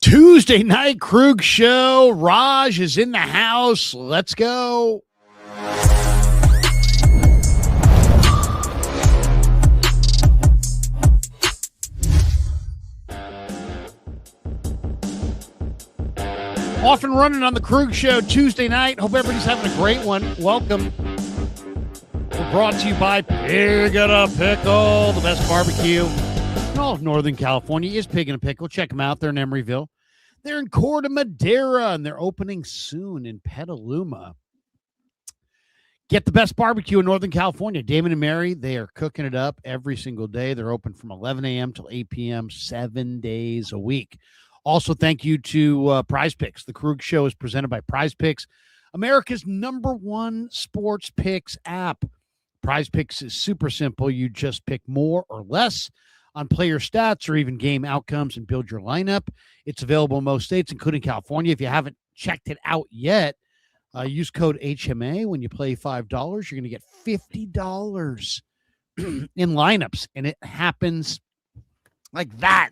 Tuesday night Krug show. Raj is in the house. Let's go. Off and running on the Krug show Tuesday night. Hope everybody's having a great one. Welcome. We're brought to you by Pig and a Pickle, the best barbecue in all of Northern California is Pig and a Pickle. Check them out. They're in Emeryville. They're in Corte Madera, and they're opening soon in Petaluma. Get the best barbecue in Northern California. Damon and Mary, they are cooking it up every single day. They're open from 11 a.m. till 8 p.m., 7 days a week. Also, thank you to Prize Picks. The Krug Show is presented by Prize Picks, America's #1 sports picks app. Prize Picks is super simple. You just pick more or less on player stats or even game outcomes and build your lineup. It's available in most states, including California. If you haven't checked it out yet, use code HMA when you play $5. You're going to get $50 in lineups, and it happens like that,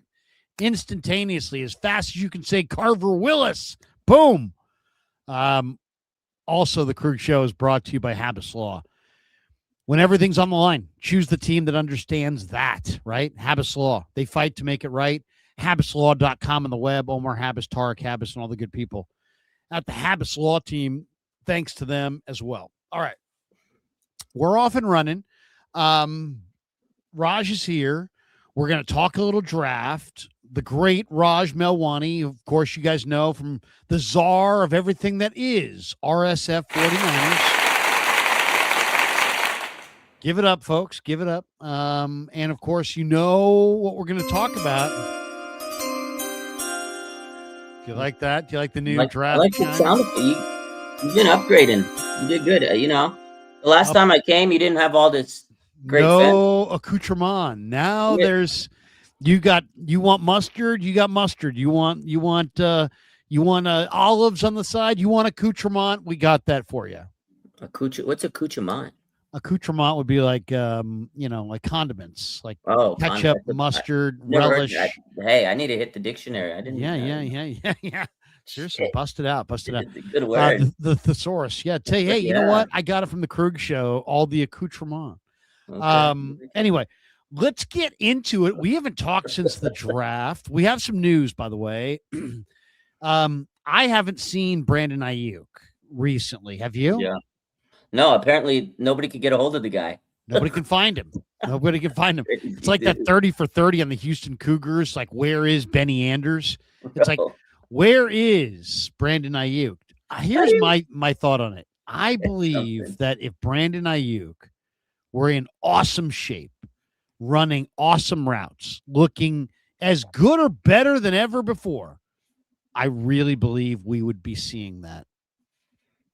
instantaneously, as fast as you can say Carver Willis. Boom. Also, the Krug Show is brought to you by Habbas Law. When everything's on the line, choose the team that understands that, right? Habbas Law. They fight to make it right. HabbasLaw.com on the web. Omar Habbas, Tarek Habbas, and all the good people at the Habbas Law team. Thanks to them as well. All right. We're off and running. Raj is here. We're going to talk a little draft. The great Raj Melwani, of course, you guys know from the czar of everything that is RSF 49ers. Give it up, folks. Give it up. And, of course, you know what we're going to talk about. Do you like that? Do you like the new draft? I like the sound of it. You've been upgrading. You did good. The last time I came, you didn't have all this great accoutrement. Now there's you want mustard, you got mustard. You want olives on the side, you want accoutrement, we got that for you. What's accoutrement? Accoutrement would be like like condiments, like ketchup, mustard, relish. Hey, I need to hit the dictionary. I didn't. Yeah. Seriously, bust it out. Good word. The thesaurus. Yeah. Tell you, hey, you know what? I got it from the Krug Show. All the accoutrement. Okay. Anyway, let's get into it. We haven't talked since the draft. We have some news, by the way. I haven't seen Brandon Aiyuk recently. Have you? Yeah. No, apparently nobody could get a hold of the guy. Nobody can find him. Nobody can find him. It's like that 30 for 30 on the Houston Cougars. Like, where is Benny Anders? It's like, where is Brandon Aiyuk? Here's my thought on it. I believe that if Brandon Aiyuk were in awesome shape, running awesome routes, looking as good or better than ever before, I really believe we would be seeing that.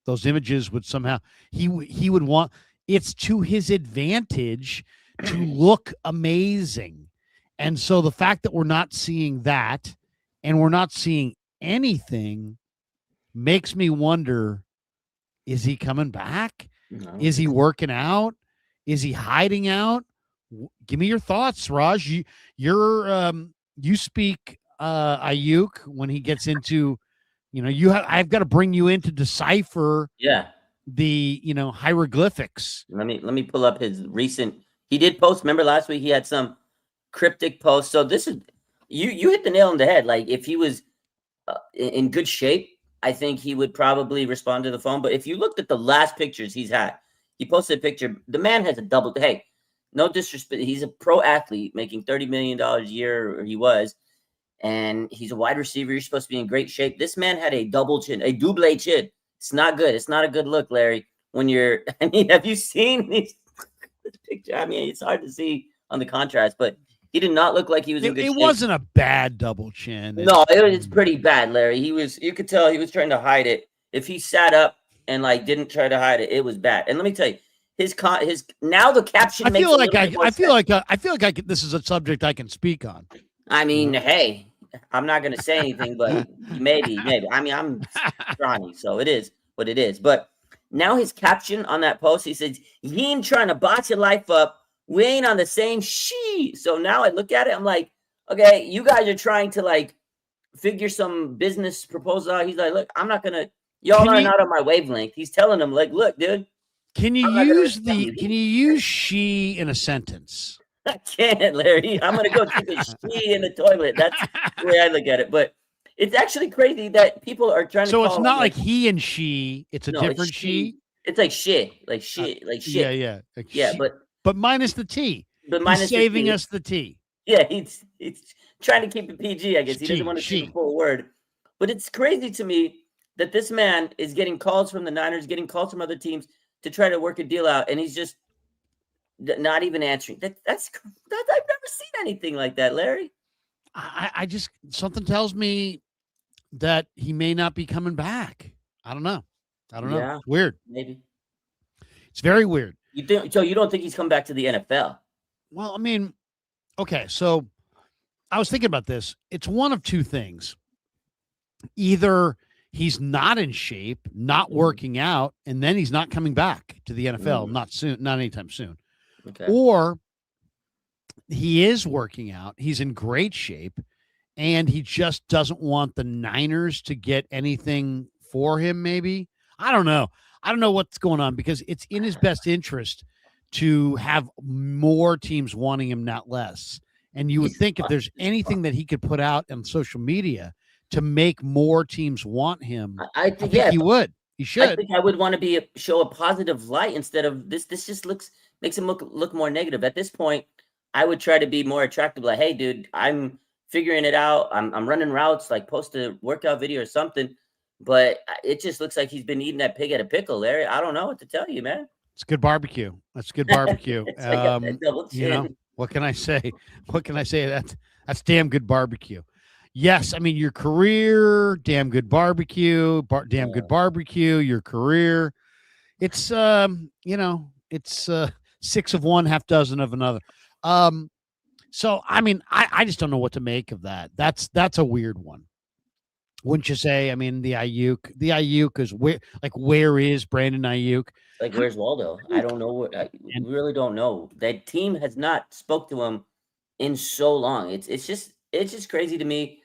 Those images would somehow he would want it's to his advantage to look amazing. And so the fact that we're not seeing that and we're not seeing anything makes me wonder, is he coming back? No. Is he working out? Is he hiding out? Give me your thoughts, Raj. You speak Aiyuk when he gets into I've got to bring you in to decipher the hieroglyphics. Let me pull up his recent. He did post. Remember last week he had some cryptic post. So this is you hit the nail on the head. Like if he was in good shape, I think he would probably respond to the phone. But if you looked at the last pictures he's had, he posted a picture. The man has a double. Hey, no disrespect. He's a pro athlete making $30 million a year, or he was. And he's a wide receiver. You're supposed to be in great shape. This man had a double chin, a double chin. It's not good. It's not a good look, Larry. When have you seen this picture? I mean, it's hard to see on the contrast, but he did not look like he was in good shape. It wasn't a bad double chin. No, it's pretty bad, Larry. You could tell he was trying to hide it. If he sat up and didn't try to hide it, it was bad. And let me tell you, his now the caption. I feel like this is a subject I can speak on. I mean, hey. I'm not going to say anything, but maybe. I mean, I'm scrawny, so it is what it is. But now his caption on that post, he says, "He ain't trying to botch your life up. We ain't on the same sheet." So now I look at it, I'm like, okay, you guys are trying to figure some business proposal out. He's like, look, I'm not gonna. Y'all are not on my wavelength. He's telling them, like, look, dude. Can you use she in a sentence? I can't, Larry. I'm gonna go take a she in the toilet. That's the way I look at it. But it's actually crazy that people are trying to. So it's not like he and she. It's a different she. It's like shit, like shit, like shit. Yeah. Like yeah, but minus the T. But minus he's saving us the T. Yeah, he's trying to keep it PG. I guess he doesn't want to say the full word. But it's crazy to me that this man is getting calls from the Niners, getting calls from other teams to try to work a deal out, and he's just not even answering. That's I've never seen anything like that, Larry. I just something tells me that he may not be coming back. I don't know. Yeah, it's weird. Maybe it's very weird. You don't think he's come back to the NFL? Well, I mean, okay. So I was thinking about this. It's one of two things. Either he's not in shape, not working out, and then he's not coming back to the NFL. Not anytime soon. Okay. Or he is working out. He's in great shape, and he just doesn't want the Niners to get anything for him. Maybe. I don't know. I don't know what's going on because it's in his best interest to have more teams wanting him, not less. And you would think if there's anything that he could put out on social media to make more teams want him, I think he would. He should. I think I would want to show a positive light instead of this. This just makes him look more negative. At this point, I would try to be more attractive. Like, hey, dude, I'm figuring it out. I'm running routes. Like, post a workout video or something. But it just looks like he's been eating that pig at a pickle, Larry. I don't know what to tell you, man. It's good barbecue. That's good barbecue. You know, what can I say? What can I say? That's damn good barbecue. Yes, I mean your career, damn good barbecue, good barbecue. Your career, it's it's 6 of one, half dozen of another. So I mean, I just don't know what to make of that. That's a weird one. Wouldn't you say? I mean, the Aiyuk is where is Brandon Aiyuk? Like, where's Waldo? I don't know. I really don't know. That team has not spoke to him in so long. It's just crazy to me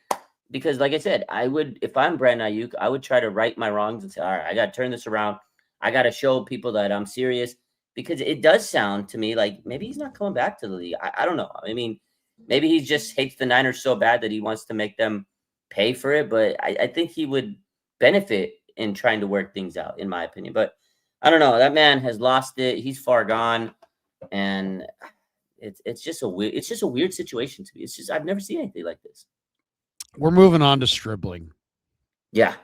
because, like I said, if I'm Brandon Aiyuk, I would try to right my wrongs and say, all right, I got to turn this around. I got to show people that I'm serious because it does sound to me like maybe he's not coming back to the league. I don't know. I mean, maybe he just hates the Niners so bad that he wants to make them pay for it, but I think he would benefit in trying to work things out, in my opinion. But I don't know. That man has lost it. He's far gone, and it's just a weird situation to me. It's just I've never seen anything like this. We're moving on to Stribling. Yeah,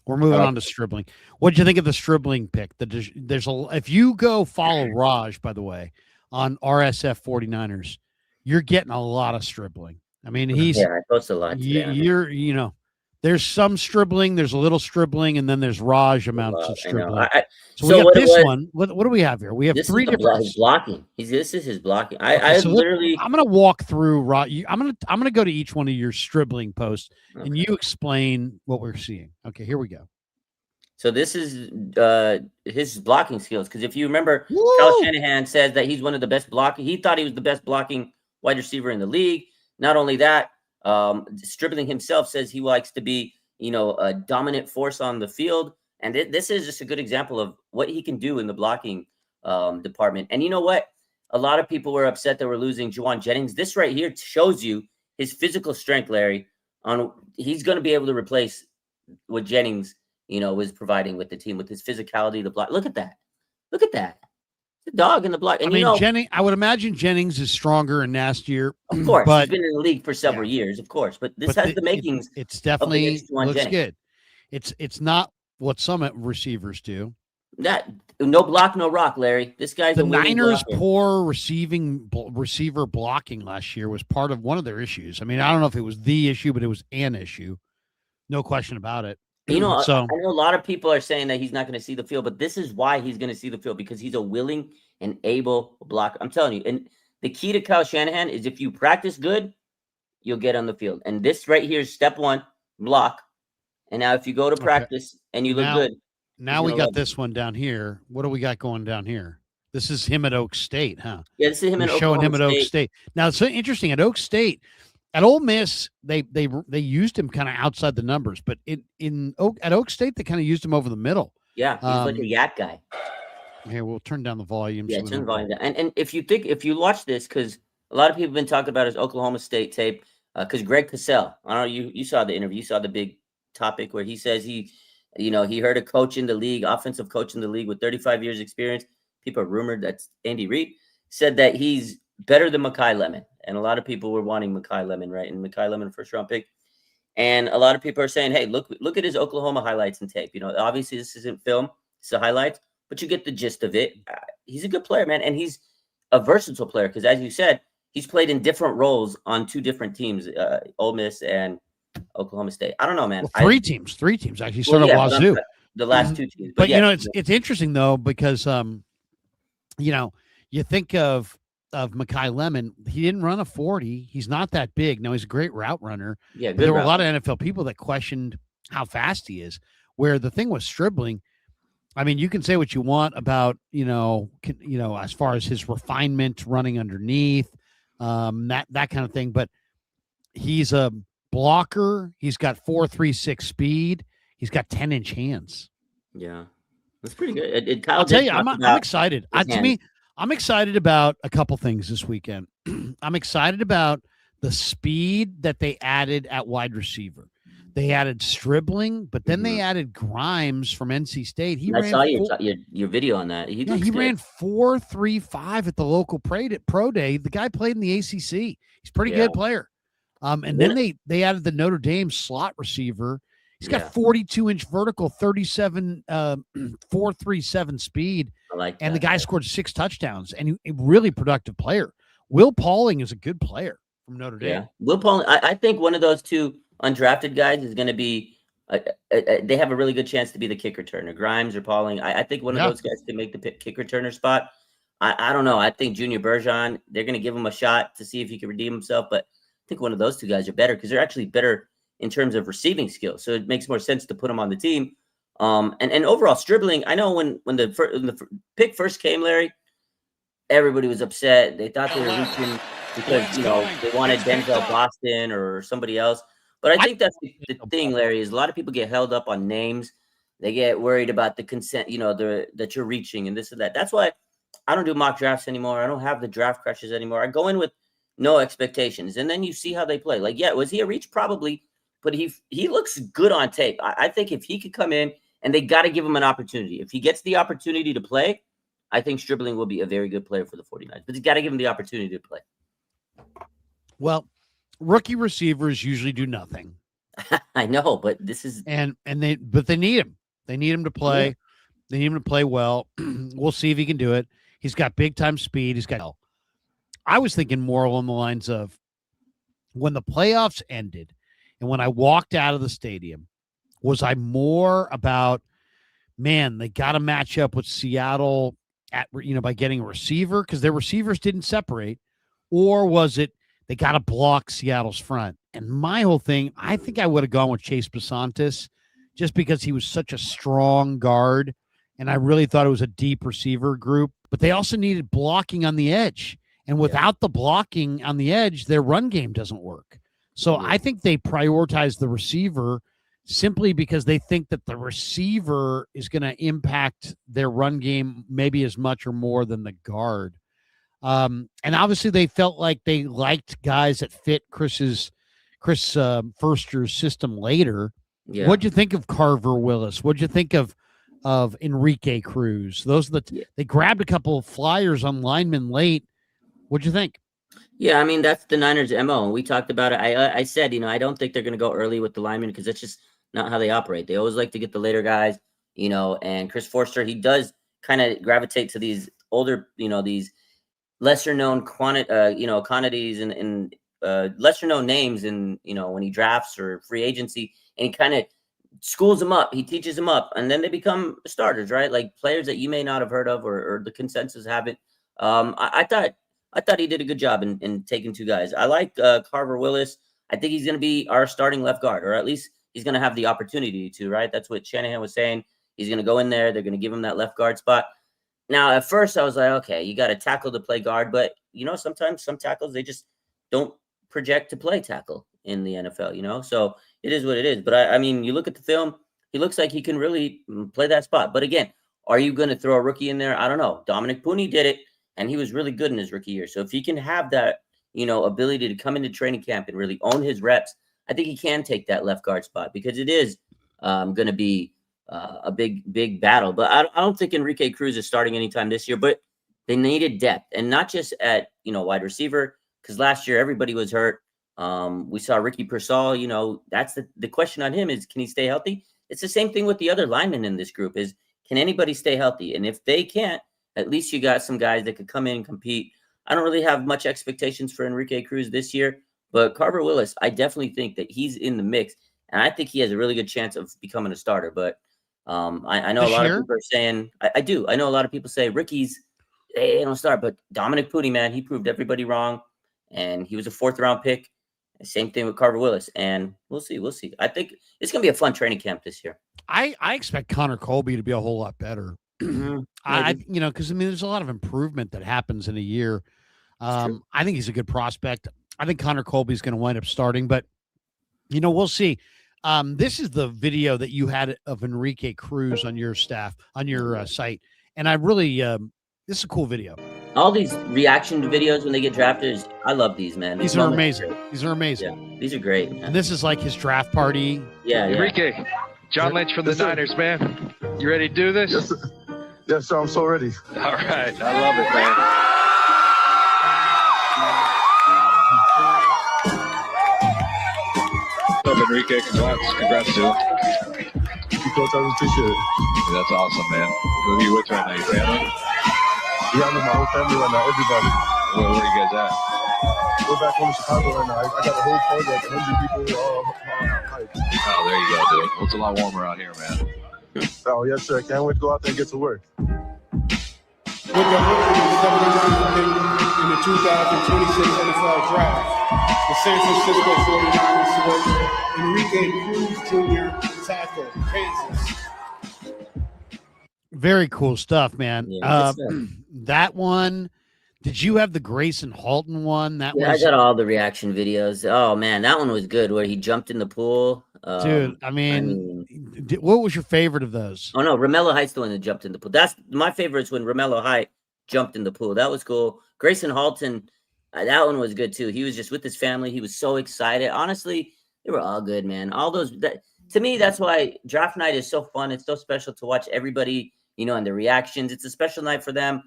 we're moving on to Stribling. What did you think of the Stribling pick? If you go follow Raj, by the way, on RSF 49ers, you're getting a lot of Stribling. I mean, I post a lot today. There's some Stribling, there's a little Stribling, and then there's Raj amounts of Stribling. So we got this one. What do we have here? We have three different. His blocking. This is his blocking. I'm going to walk through Raj. I'm going to go to each one of your Stribling posts, and you explain what we're seeing. Okay, here we go. So this is his blocking skills. Because if you remember, Kyle Shanahan says that he's one of the best blocking. He thought he was the best blocking wide receiver in the league. Not only that, Stribling himself says he likes to be, a dominant force on the field. And this is just a good example of what he can do in the blocking department. And you know what? A lot of people were upset that we're losing Jauan Jennings. This right here shows you his physical strength, Larry. He's going to be able to replace what Jennings, was providing with the team with his physicality, the block. Look at that. Look at that. The dog in the block. And Jennings, I would imagine Jennings is stronger and nastier. Of course, but he's been in the league for several years, of course. But this has the makings. It's definitely looks good. It's not what some receivers do. That no block, no rock, Larry. This guy's the Niners' poor receiver blocking last year was part of one of their issues. I mean, I don't know if it was the issue, but it was an issue. No question about it. I know a lot of people are saying that he's not going to see the field, but this is why he's going to see the field, because he's a willing and able blocker. I'm telling you. And the key to Kyle Shanahan is if you practice good, you'll get on the field. And this right here is step one, block. And now if you go to practice and you look good. Now we got this one down here. What do we got going down here? This is him at Oak State, huh? Yeah, this is him showing him at Oak State. Now, it's so interesting. At Oak State, At Ole Miss, they used him kind of outside the numbers, but at Oak State they kind of used him over the middle. Yeah, he's like a yak guy. Here, we'll turn down the volume. Yeah, So turn the volume down. And if you watch this, because a lot of people have been talking about his Oklahoma State tape, because Greg Cosell, I don't know, you saw the interview, you saw the big topic where he says he heard a coach in the league, offensive coach in the league with 35 years experience. People are rumored that's Andy Reid, said that he's better than Mekhi Lemon. And a lot of people were wanting Mekhi Lemon, right? And Mekhi Lemon, first round pick. And a lot of people are saying, hey, look at his Oklahoma highlights and tape. Obviously this isn't film, it's the highlights, but you get the gist of it. He's a good player, man. And he's a versatile player because, as you said, he's played in different roles on two different teams, Ole Miss and Oklahoma State. I don't know, man. Well, three teams actually. He started Wazoo. The last two teams. But it's interesting, though, because, you think of Mekhi Lemon, he didn't run a 40. He's not that big. No, he's a great route runner. Yeah, there were a lot of NFL people that questioned how fast he is. Where the thing was Stribling, I mean, you can say what you want about, as far as his refinement running underneath, that kind of thing. But he's a blocker. He's got 4.36 speed. He's got 10-inch hands. Yeah, that's pretty good. I'll tell you, I'm excited. To me, I'm excited about a couple things this weekend. I'm excited about the speed that they added at wide receiver. They added Stribling, but then they added Grimes from NC State. I saw your video on that. He ran 4.35 at the local pro day. The guy played in the ACC. He's a pretty good player. And then they added the Notre Dame slot receiver. He's got 42-inch vertical, 4.37 speed. I like that. And the guy scored 6 touchdowns, and a really productive player. Will Pauling is a good player from Notre Dame. Yeah, Will Pauling. I think one of those two undrafted guys is going to be. They have a really good chance to be the kick returner, Grimes or Pauling. I think one of those guys can make the kick returner spot. I don't know. I think Junior Bergeron, they're going to give him a shot to see if he can redeem himself. But I think one of those two guys are better because they're actually better in terms of receiving skills. So it makes more sense to put him on the team. And overall, Stribling, I know when the pick first came, Larry, everybody was upset. They thought they were reaching because, they wanted Denzel Boston or somebody else. But I think that's the thing, Larry, is a lot of people get held up on names. They get worried about the consent, that you're reaching and this and that. That's why I don't do mock drafts anymore. I don't have the draft crushes anymore. I go in with no expectations. And then you see how they play. Like, yeah, was he a reach? Probably. But he looks good on tape. I think if he could come in, and they got to give him an opportunity. If he gets the opportunity to play, I think Stribling will be a very good player for the 49ers. But you got to give him the opportunity to play. Well, rookie receivers usually do nothing. I know, but this is they need him. They need him to play. Yeah. They need him to play well. We'll see if he can do it. He's got big time speed. I was thinking more along the lines of when the playoffs ended and when I walked out of the stadium, was I more about, man, they got to match up with Seattle by getting a receiver because their receivers didn't separate, or was it they got to block Seattle's front? And my whole thing, I think I would have gone with Chase Besantis just because he was such a strong guard, and I really thought it was a deep receiver group. But they also needed blocking on the edge, and without the blocking on the edge, their run game doesn't work. So I think they prioritize the receiver simply because they think that the receiver is going to impact their run game maybe as much or more than the guard. And obviously they felt like they liked guys that fit Chris Foerster's system later. Yeah. What'd you think of Carver Willis? What'd you think of Enrique Cruz? They grabbed a couple of flyers on linemen late. What'd you think? Yeah, I mean, that's the Niners' MO. And we talked about it. I said, I don't think they're going to go early with the linemen because that's just not how they operate. They always like to get the later guys, and Chris Foerster, he does kind of gravitate to these older, these lesser known quantities and lesser known names and, when he drafts or free agency, and he kind of schools them up. He teaches them up, and then they become starters, right? Like players that you may not have heard of or the consensus haven't. I thought he did a good job in taking two guys. I like Carver Willis. I think he's going to be our starting left guard, or at least he's going to have the opportunity to, right? That's what Shanahan was saying. He's going to go in there. They're going to give him that left guard spot. Now, at first, I was like, okay, you got to tackle to play guard. But, sometimes some tackles, they just don't project to play tackle in the NFL, so it is what it is. But I mean, you look at the film, he looks like he can really play that spot. But again, are you going to throw a rookie in there? I don't know. Dominic Pooney did it, and he was really good in his rookie year. So if he can have that, ability to come into training camp and really own his reps, I think he can take that left guard spot, because it is going to be a big battle. But I don't think Enrique Cruz is starting anytime this year, but they needed depth, and not just at, wide receiver, because last year everybody was hurt. We saw Ricky Pearsall, that's the question on him is, can he stay healthy? It's the same thing with the other linemen in this group is, can anybody stay healthy? And if they can't, at least you got some guys that could come in and compete. I don't really have much expectations for Enrique Cruz this year, but Carver Willis, I definitely think that he's in the mix, and I think he has a really good chance of becoming a starter. But I know a lot of people are saying, I do. I know a lot of people say rookies, they don't start, but Dominic Pooney, man, he proved everybody wrong, and he was a 4th-round pick. Same thing with Carver Willis, and we'll see. I think it's going to be a fun training camp this year. I expect Connor Colby to be a whole lot better. Because there's a lot of improvement that happens in a year. I think he's a good prospect. I think Connor Colby is going to wind up starting, but we'll see. This is the video that you had of Enrique Cruz on your site, and I really this is a cool video. All these reaction videos when they get drafted, I love these, man. These are amazing. Yeah, these are great, man. And this is like his draft party. Yeah. Enrique, John Lynch from the Niners, man. You ready to do this? Yes, sir. Yes, sir. I'm so ready. All right. I love it, man. What's up, Enrique? Congrats, dude. Coach, I appreciate it. That's awesome, man. Who are you with right now? Your family? Yeah, I'm with my whole family right now, everybody. Where are you guys at? We're back home in Chicago right now. I got a whole party, like 100 people hyped. Oh, there you go, dude. Well, it's a lot warmer out here, man. Oh, yes, sir. Can't wait to go out there and get to work. With the 179th pick in the 2026 NFL Draft, the San Francisco 49ers select Enrique Cruz Jr., tackle, Kansas. Very cool stuff, man. Yeah, that one. Did you have the Gracen Halton one? I got all the reaction videos. Oh man, that one was good. Where he jumped in the pool. Dude, what was your favorite of those? Oh no, Romello Height's the one that jumped in the pool. That's my favorite. Is when Romello Height jumped in the pool. That was cool. Gracen Halton, that one was good too. He was just with his family. He was so excited. Honestly, they were all good, man. All those. To me, that's why draft night is so fun. It's so special to watch everybody. And the reactions. It's a special night for them.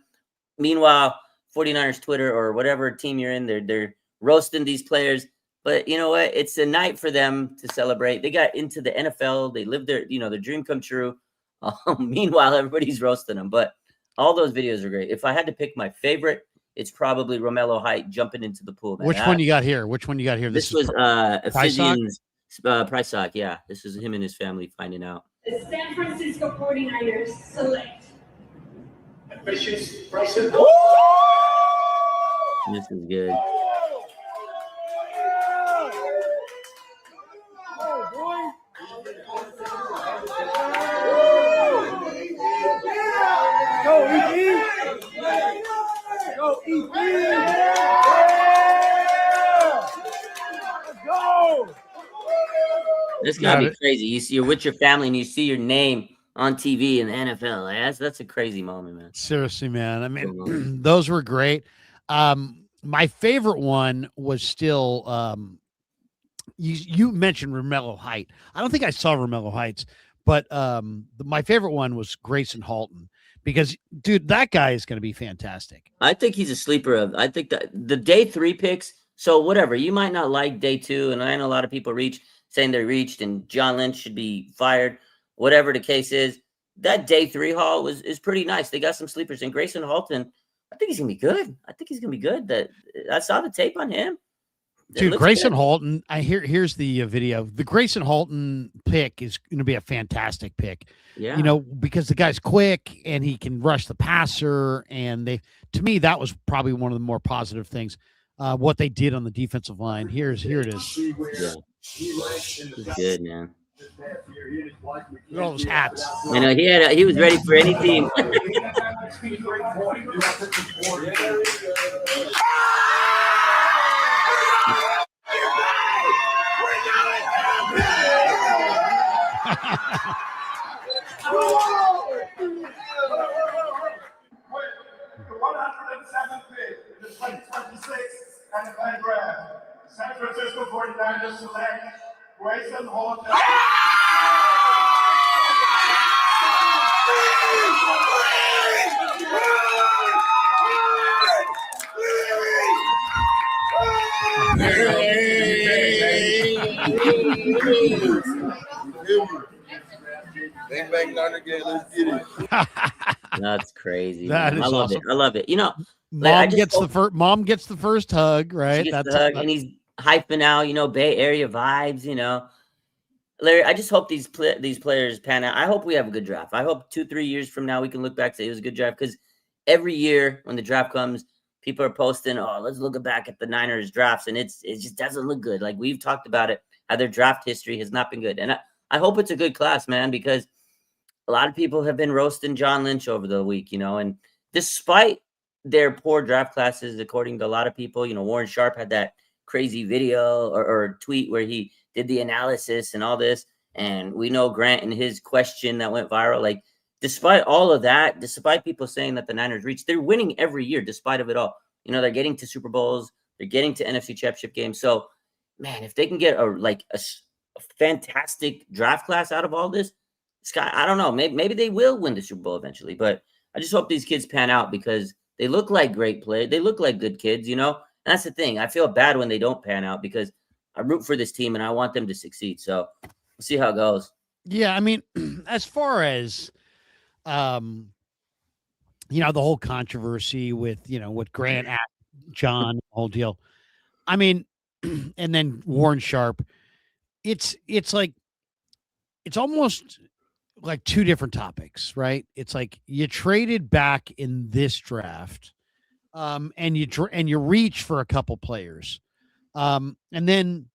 Meanwhile, 49ers Twitter or whatever team you're in, they're roasting these players. But you know what? It's a night for them to celebrate. They got into the NFL. They lived their dream come true. Meanwhile, everybody's roasting them. But all those videos are great. If I had to pick my favorite, it's probably Romello Height jumping into the pool. Man. Which one you got here? This was Ephesians Price Sock. Yeah, this is him and his family finding out. The San Francisco 49ers select. This is good. Go, EP! Go, EP! Let's go! This gotta be crazy. You're with your family and you see your name on TV in the NFL. Like, that's a crazy moment, man. Seriously, man. I mean, those were great. My favorite one was still you mentioned Romello Height. I don't think I saw Romello Heights, but my favorite one was Gracen Halton because, dude, that guy is going to be fantastic. I think he's a sleeper. I think that the day 3 picks. So whatever, you might not like day 2, and I know a lot of people saying they reached and John Lynch should be fired. Whatever the case is, that day 3 haul is pretty nice. They got some sleepers, and Gracen Halton, I think he's gonna be good. I saw the tape on him. Dude, Gracen Halton. Here's the video. The Gracen Halton pick is going to be a fantastic pick. Yeah, because the guy's quick and he can rush the passer. And to me, that was probably one of the more positive things. What they did on the defensive line. Here it is. Yeah. He's good, man. Look at all those hats. He was ready for any team. trying to select Gracen, Halton. Bang bang down again. Let's get it. That's crazy. That Man. is I love awesome. it. I love it. You know, Mom I just gets the hope first. Mom gets the first hug, she right? gets the hug, and he's hyping out, you know, Bay Area vibes. You know, Larry, I just hope these players pan out. I hope we have a good draft. I hope 2-3 years from now we can look back and say it was a good draft, because every year when the draft comes, people are posting, "Oh, let's look back at the Niners drafts," and it just doesn't look good. Like we've talked about it, how their draft history has not been good, and I hope it's a good class, man, because a lot of people have been roasting John Lynch over the week, you know, and despite their poor draft classes, according to a lot of people, you know, Warren Sharp had that crazy video or tweet where he did the analysis and all this. And we know Grant and his question that went viral. Like, despite all of that, despite people saying that the Niners reached, they're winning every year, despite of it all. You know, they're getting to Super Bowls, they're getting to NFC Championship games. So, man, if they can get a fantastic draft class out of all this, Scott, I don't know. Maybe they will win the Super Bowl eventually, but I just hope these kids pan out because they look like great players. They look like good kids, you know? And that's the thing. I feel bad when they don't pan out because I root for this team and I want them to succeed. So we'll see how it goes. Yeah, I mean, as far as you know, the whole controversy with, you know, what Grant asked John, the whole deal. I mean, and then Warren Sharp, it's like it's almost like two different topics, right? It's like you traded back in this draft, and you reach for a couple players, and then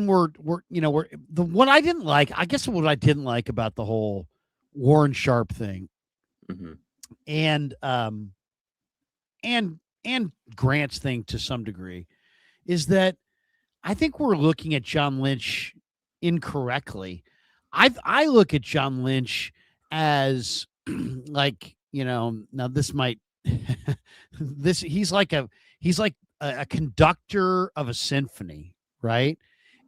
we're you know we're the what I didn't like. I guess what I didn't like about the whole Warren Sharp thing, Mm-hmm. and Grant's thing to some degree, is that I think we're looking at John Lynch incorrectly. I look at John Lynch as like, you know, now this might he's like a conductor of a symphony, right?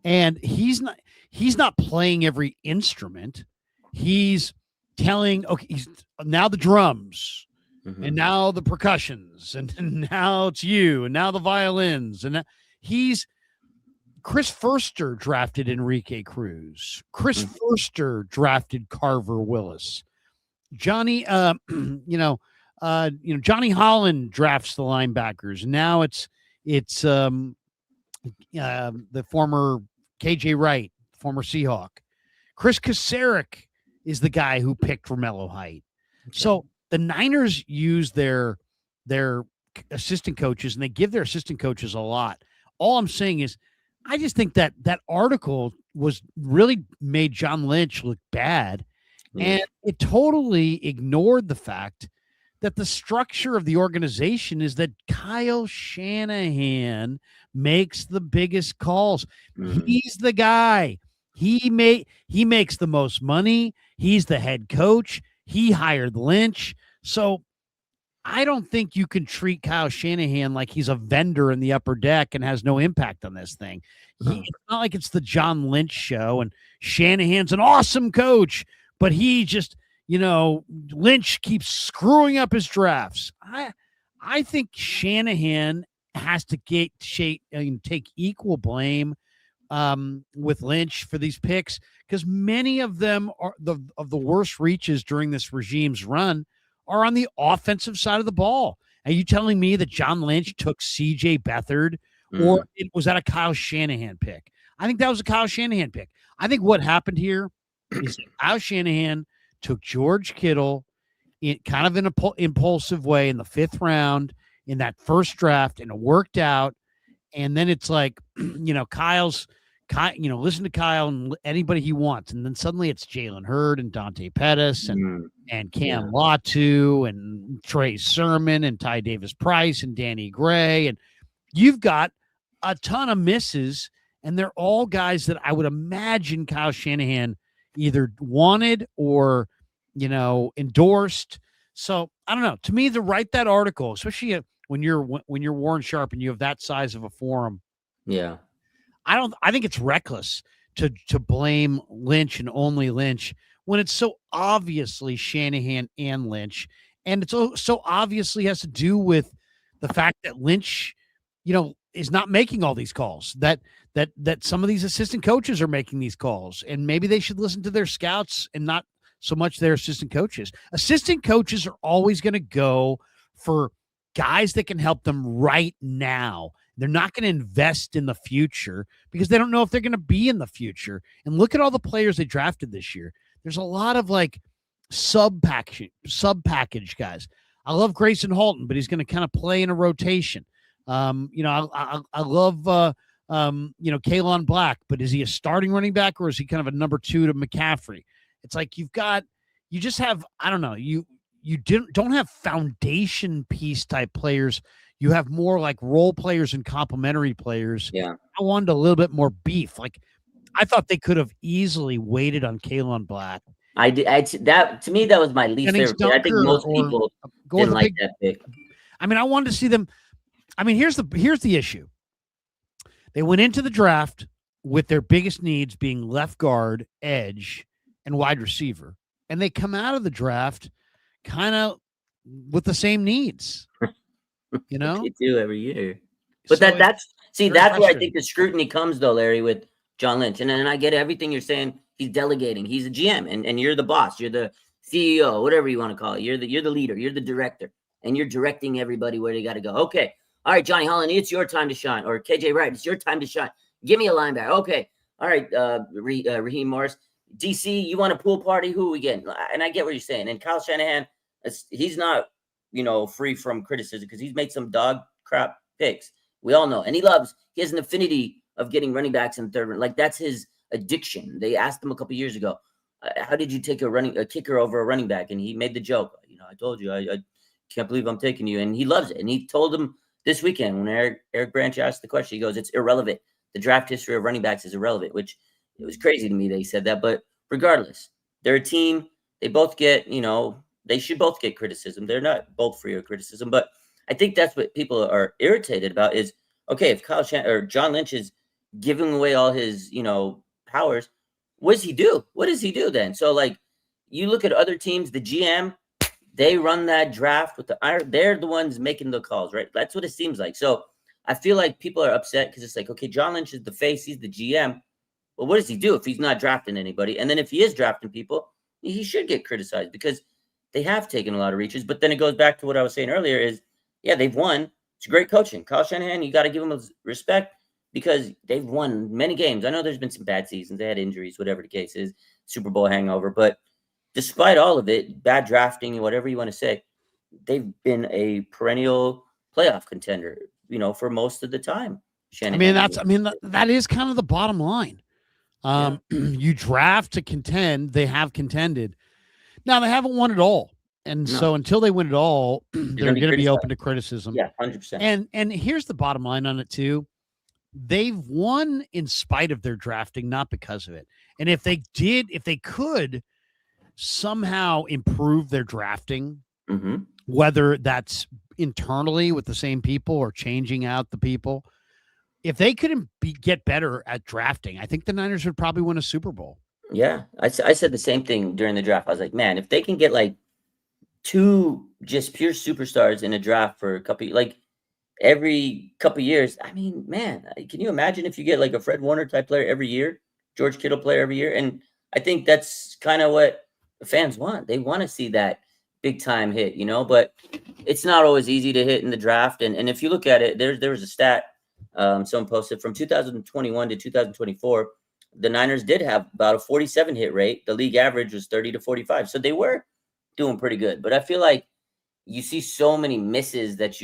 And he's not playing every instrument. He's telling, okay, he's now the drums, Mm-hmm. and now the percussions, and now it's you, and now the violins, and he's Chris Foerster drafted Enrique Cruz. Chris Foerster drafted Carver Willis. Johnny, Johnny Holland drafts the linebackers. Now it's the former KJ Wright, former Seahawk. Chris Kasarik is the guy who picked Romello Height. Okay. So the Niners use their assistant coaches, and they give their assistant coaches a lot. All I'm saying is, I just think that article was really made John Lynch look bad, and it totally ignored the fact that the structure of the organization is that Kyle Shanahan makes the biggest calls. He's the guy. He makes the most money. He's the head coach. He hired Lynch. So I don't think you can treat Kyle Shanahan like he's a vendor in the upper deck and has no impact on this thing. It's not like it's the John Lynch show and Shanahan's an awesome coach, but he just, you know, Lynch keeps screwing up his drafts. I think Shanahan has to take equal blame with Lynch for these picks, because many of them are of the worst reaches during this regime's run are on the offensive side of the ball. Are you telling me that John Lynch took C.J. Beathard, or was that a Kyle Shanahan pick? I think that was a Kyle Shanahan pick. I think what happened here is Kyle Shanahan took George Kittle in kind of an impulsive way in the 5th round in that first draft, and it worked out. And then it's like, you know, listen to Kyle and anybody he wants. And then suddenly it's Jalen Hurd and Dante Pettis and Cam Latu and Trey Sermon and Ty Davis Price and Danny Gray. And you've got a ton of misses, and they're all guys that I would imagine Kyle Shanahan either wanted or, you know, endorsed. So I don't know. To me, to write that article, especially when you're Warren Sharp and you have that size of a forum, yeah, I think it's reckless to blame Lynch and only Lynch when it's so obviously Shanahan and Lynch, and it's so obviously has to do with the fact that Lynch, is not making all these calls. That some of these assistant coaches are making these calls, and maybe they should listen to their scouts and not so much their assistant coaches. Assistant coaches are always going to go for guys that can help them right now. They're not going to invest in the future because they don't know if they're going to be in the future. And look at all the players they drafted this year. There's a lot of like sub package guys. I love Gracen Halton, but he's going to kind of play in a rotation. I love Kalon Black, but is he a starting running back or is he kind of a number 2 to McCaffrey? It's like you just have, I don't know, you don't have foundation piece type players. You have more like role players and complementary players. Yeah. I wanted a little bit more beef. Like I thought they could have easily waited on Kalon Black. I did. That to me, that was my least favorite pick. I think most people didn't like that pick. I mean, I wanted to see them. I mean, here's the issue. They went into the draft with their biggest needs being left guard, edge, and wide receiver, and they come out of the draft kind of with the same needs. You know, they do every year. But So that's where I frustrating. think the scrutiny comes, though, Larry, with John Lynch. And I get everything you're saying. He's delegating. He's a GM, and you're the boss. You're the CEO, whatever you want to call it. You're the leader. You're the director, and you're directing everybody where they got to go. Okay, all right, Johnny Holland, it's your time to shine. Or KJ Wright, it's your time to shine. Give me a linebacker. Okay, all right, Raheem Morris, DC, you want a pool party? Who we getting? And I get what you're saying. And Kyle Shanahan, he's not free from criticism because he's made some dog crap picks. We all know, and he has an affinity of getting running backs in the third round. Like that's his addiction. They asked him a couple years ago, how did you take a kicker over a running back? And he made the joke, I told you, I can't believe I'm taking you. And he loves it. And he told him this weekend when Eric Branch asked the question, he goes, it's irrelevant. The draft history of running backs is irrelevant, which it was crazy to me that he said that. But regardless, they're a team. They both get, they should both get criticism. They're not both free of criticism. But I think that's what people are irritated about is, okay, if John Lynch is giving away all his, powers, what does he do? What does he do then? So, like, you look at other teams, the GM, they run that draft with they're the ones making the calls, right? That's what it seems like. So I feel like people are upset because it's like, okay, John Lynch is the face, he's the GM. Well, what does he do if he's not drafting anybody? And then if he is drafting people, he should get criticized because they have taken a lot of reaches. But then it goes back to what I was saying earlier is, yeah, they've won. It's great coaching. Kyle Shanahan, you got to give him respect because they've won many games. I know there's been some bad seasons. They had injuries, whatever the case is, Super Bowl hangover. But despite all of it, bad drafting, whatever you want to say, they've been a perennial playoff contender, for most of the time. Shanahan. That is kind of the bottom line. You draft to contend. They have contended. Now they haven't won it all. And so until they win it all, they're going to be open to criticism. Yeah, 100%. And here's the bottom line on it too. They've won in spite of their drafting, not because of it. And if they could somehow improve their drafting, whether that's internally with the same people or changing out the people, if they couldn't get better at drafting, I think the Niners would probably win a Super Bowl. Yeah, I said the same thing during the draft. I was like, man, if they can get like 2 just pure superstars in a draft for a couple, like every couple years, I mean, man, can you imagine if you get like a Fred Warner type player every year, George Kittle player every year? And I think that's kind of what the fans want. They want to see that big time hit, but it's not always easy to hit in the draft. And if you look at it, there was a stat someone posted from 2021 to 2024. The Niners did have about a 47 hit rate. The league average was 30 to 45. So they were doing pretty good. But I feel like you see so many misses that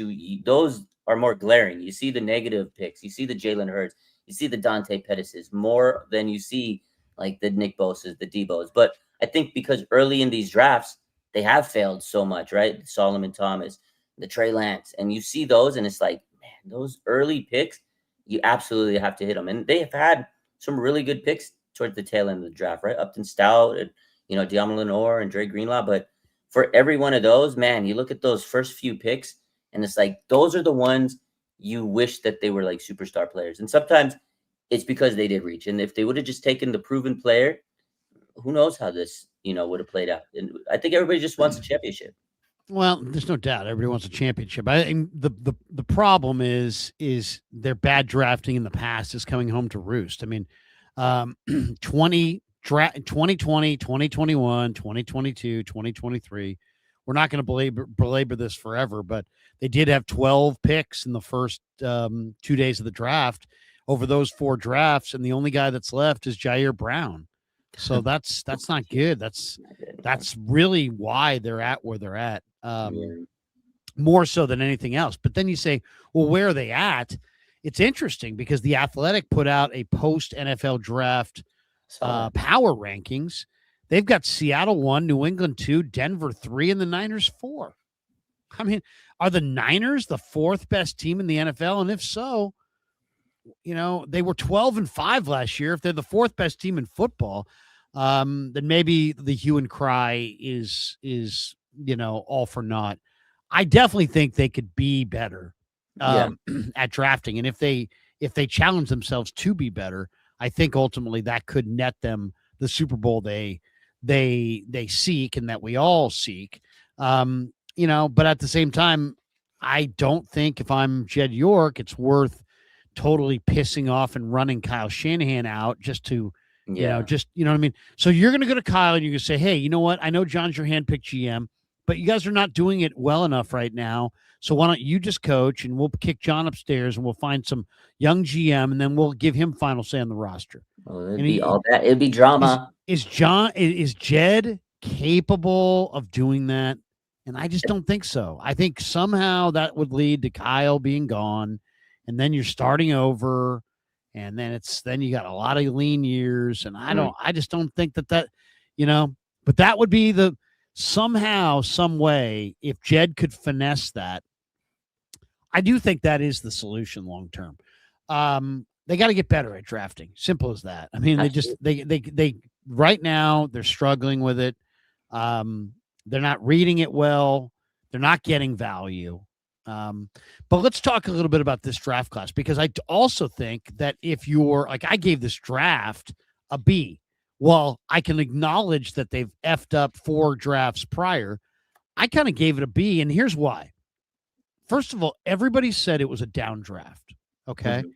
those are more glaring. You see the negative picks. You see the Jalen Hurts. You see the Dante Pettises more than you see like the Nick Bosas, the Debos. But I think because early in these drafts, they have failed so much, right? Solomon Thomas, the Trey Lance. And you see those and it's like, man, those early picks, you absolutely have to hit them. And they have had some really good picks towards the tail end of the draft, right? Upton Stout and, Diamond Lenore and Dre Greenlaw. But for every one of those, man, you look at those first few picks and it's like, those are the ones you wish that they were like superstar players. And sometimes it's because they did reach. And if they would have just taken the proven player, who knows how this, would have played out. And I think everybody just wants a championship. Well, there's no doubt everybody wants a championship. I think the problem is their bad drafting in the past is coming home to roost. I mean, 2020, 2021, 2022, 2023. We're not going to belabor this forever, but they did have 12 picks in the first 2 days of the draft over those 4 drafts, and the only guy that's left is Jair Brown. So that's not good. That's really why they're at where they're at, more so than anything else. But then you say, well, where are they at? It's interesting because The Athletic put out a post NFL draft power rankings. They've got Seattle 1, New England 2, Denver 3, and the Niners 4. I mean, are the Niners the 4th best team in the NFL? And if so, they were 12-5 last year. If they're the 4th best team in football, then maybe the hue and cry is all for naught. I definitely think they could be better at drafting, and if they challenge themselves to be better, I think ultimately that could net them the Super Bowl they seek and that we all seek. But at the same time, I don't think if I'm Jed York, it's worth totally pissing off and running Kyle Shanahan out just to, you know what I mean? So you're going to go to Kyle and you're going to say, hey, you know what? I know John's your handpicked GM, but you guys are not doing it well enough right now. So why don't you just coach and we'll kick John upstairs and we'll find some young GM and then we'll give him final say on the roster. Well, it'd be all that. It'd be drama. Is Jed capable of doing that? And I just don't think so. I think somehow that would lead to Kyle being gone, and then you're starting over, and then you got a lot of lean years, and I just don't think that but that would be somehow, some way, if Jed could finesse that, I do think that is the solution long term. They got to get better at drafting. Simple as that. I mean, they right now they're struggling with it. They're not reading it well. They're not getting value. But let's talk a little bit about this draft class, because I also think that if you're like, I gave this draft a B. Well, I can acknowledge that they've effed up 4 drafts prior. I kind of gave it a B, and here's why. First of all, everybody said it was a down draft. Okay. Mm-hmm.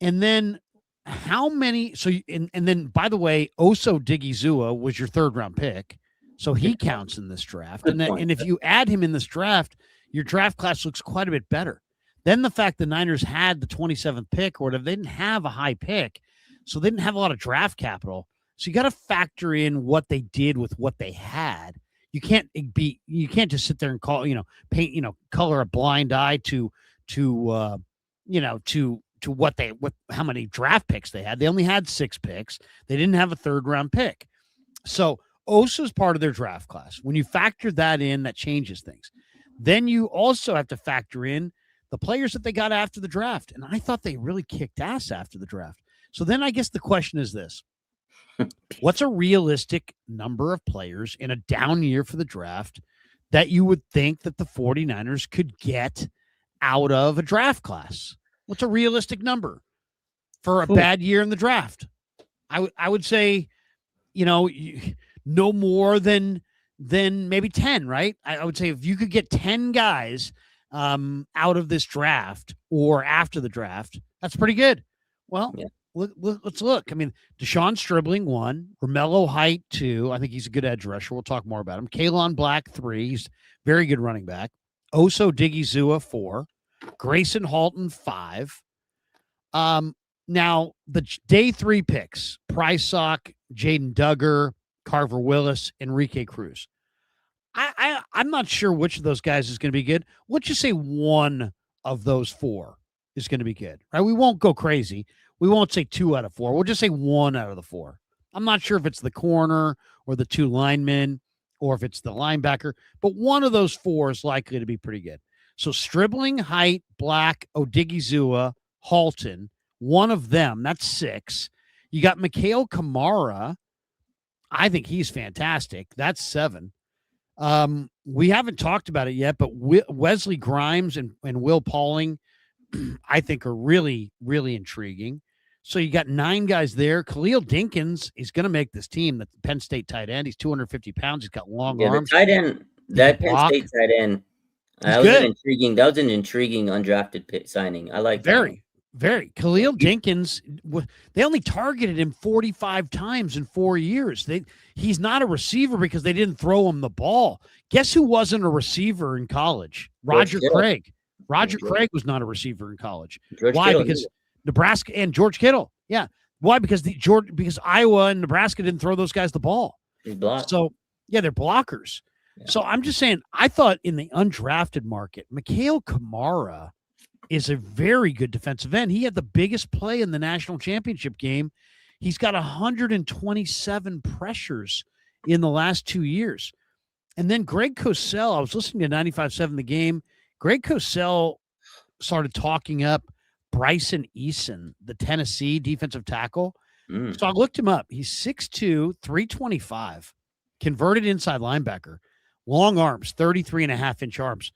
And then how many? So, and then by the way, Oso Digizua was your 3rd round pick. So he counts in this draft. And if you add him in this draft, your draft class looks quite a bit better. Then the fact the Niners had the 27th pick or whatever, they didn't have a high pick. So they didn't have a lot of draft capital. So you got to factor in what they did with what they had. You can't just sit there and paint, color a blind eye to how many draft picks they had. They only had 6 picks. They didn't have a 3rd round pick. So Osa's part of their draft class. When you factor that in, that changes things. Then you also have to factor in the players that they got after the draft. And I thought they really kicked ass after the draft. So then I guess the question is this. What's a realistic number of players in a down year for the draft that you would think that the 49ers could get out of a draft class? What's a realistic number for a bad year in the draft? I would say, no more than maybe 10, right? I would say if you could get 10 guys out of this draft or after the draft, that's pretty good. Well, let's look. I mean, Deshaun Stribling 1, Romello Height 2. I think he's a good edge rusher. We'll talk more about him. Kalon Black 3. He's very good running back. Oso Digizua 4. Gracen Halton 5. Now the day 3 picks: Prysock, Jaden Duggar, Carver Willis, Enrique Cruz. I'm not sure which of those guys is going to be good. Let's just say one of those 4 is going to be good, right? We won't go crazy. We won't say 2 out of 4. We'll just say 1 out of the 4. I'm not sure if it's the corner or the 2 linemen or if it's the linebacker, but one of those 4 is likely to be pretty good. So Stribling, Height, Black, Odigizua, Halton, one of them, that's 6. You got Mikhail Kamara. I think he's fantastic. That's 7. We haven't talked about it yet, but Wesley Grimes and Will Pauling, I think, are really, really intriguing. So you got 9 guys there. Khalil Dinkins is going to make this team. The Penn State tight end. He's 250 pounds. He's got long arms. The tight end, that Penn State tight end, that was an intriguing undrafted signing. I like very. Khalil Dinkins, they only targeted him 45 times in 4 years. He's not a receiver because they didn't throw him the ball. Guess who wasn't a receiver in college? Roger Craig. Roger Craig was not a receiver in college. Why? Because Nebraska and George Kittle. Yeah. Why? Because because Iowa and Nebraska didn't throw those guys the ball. So yeah, they're blockers. Yeah. So I'm just saying, I thought in the undrafted market, Mikhail Kamara is a very good defensive end. He had the biggest play in the national championship game. He's got 127 pressures in the last 2 years. And then Greg Cosell, I was listening to 95.7 The Game. Greg Cosell started talking up Bryson Eason, the Tennessee defensive tackle. So I looked him up. He's 6'2", 325, converted inside linebacker, long arms, 33.5-inch arms.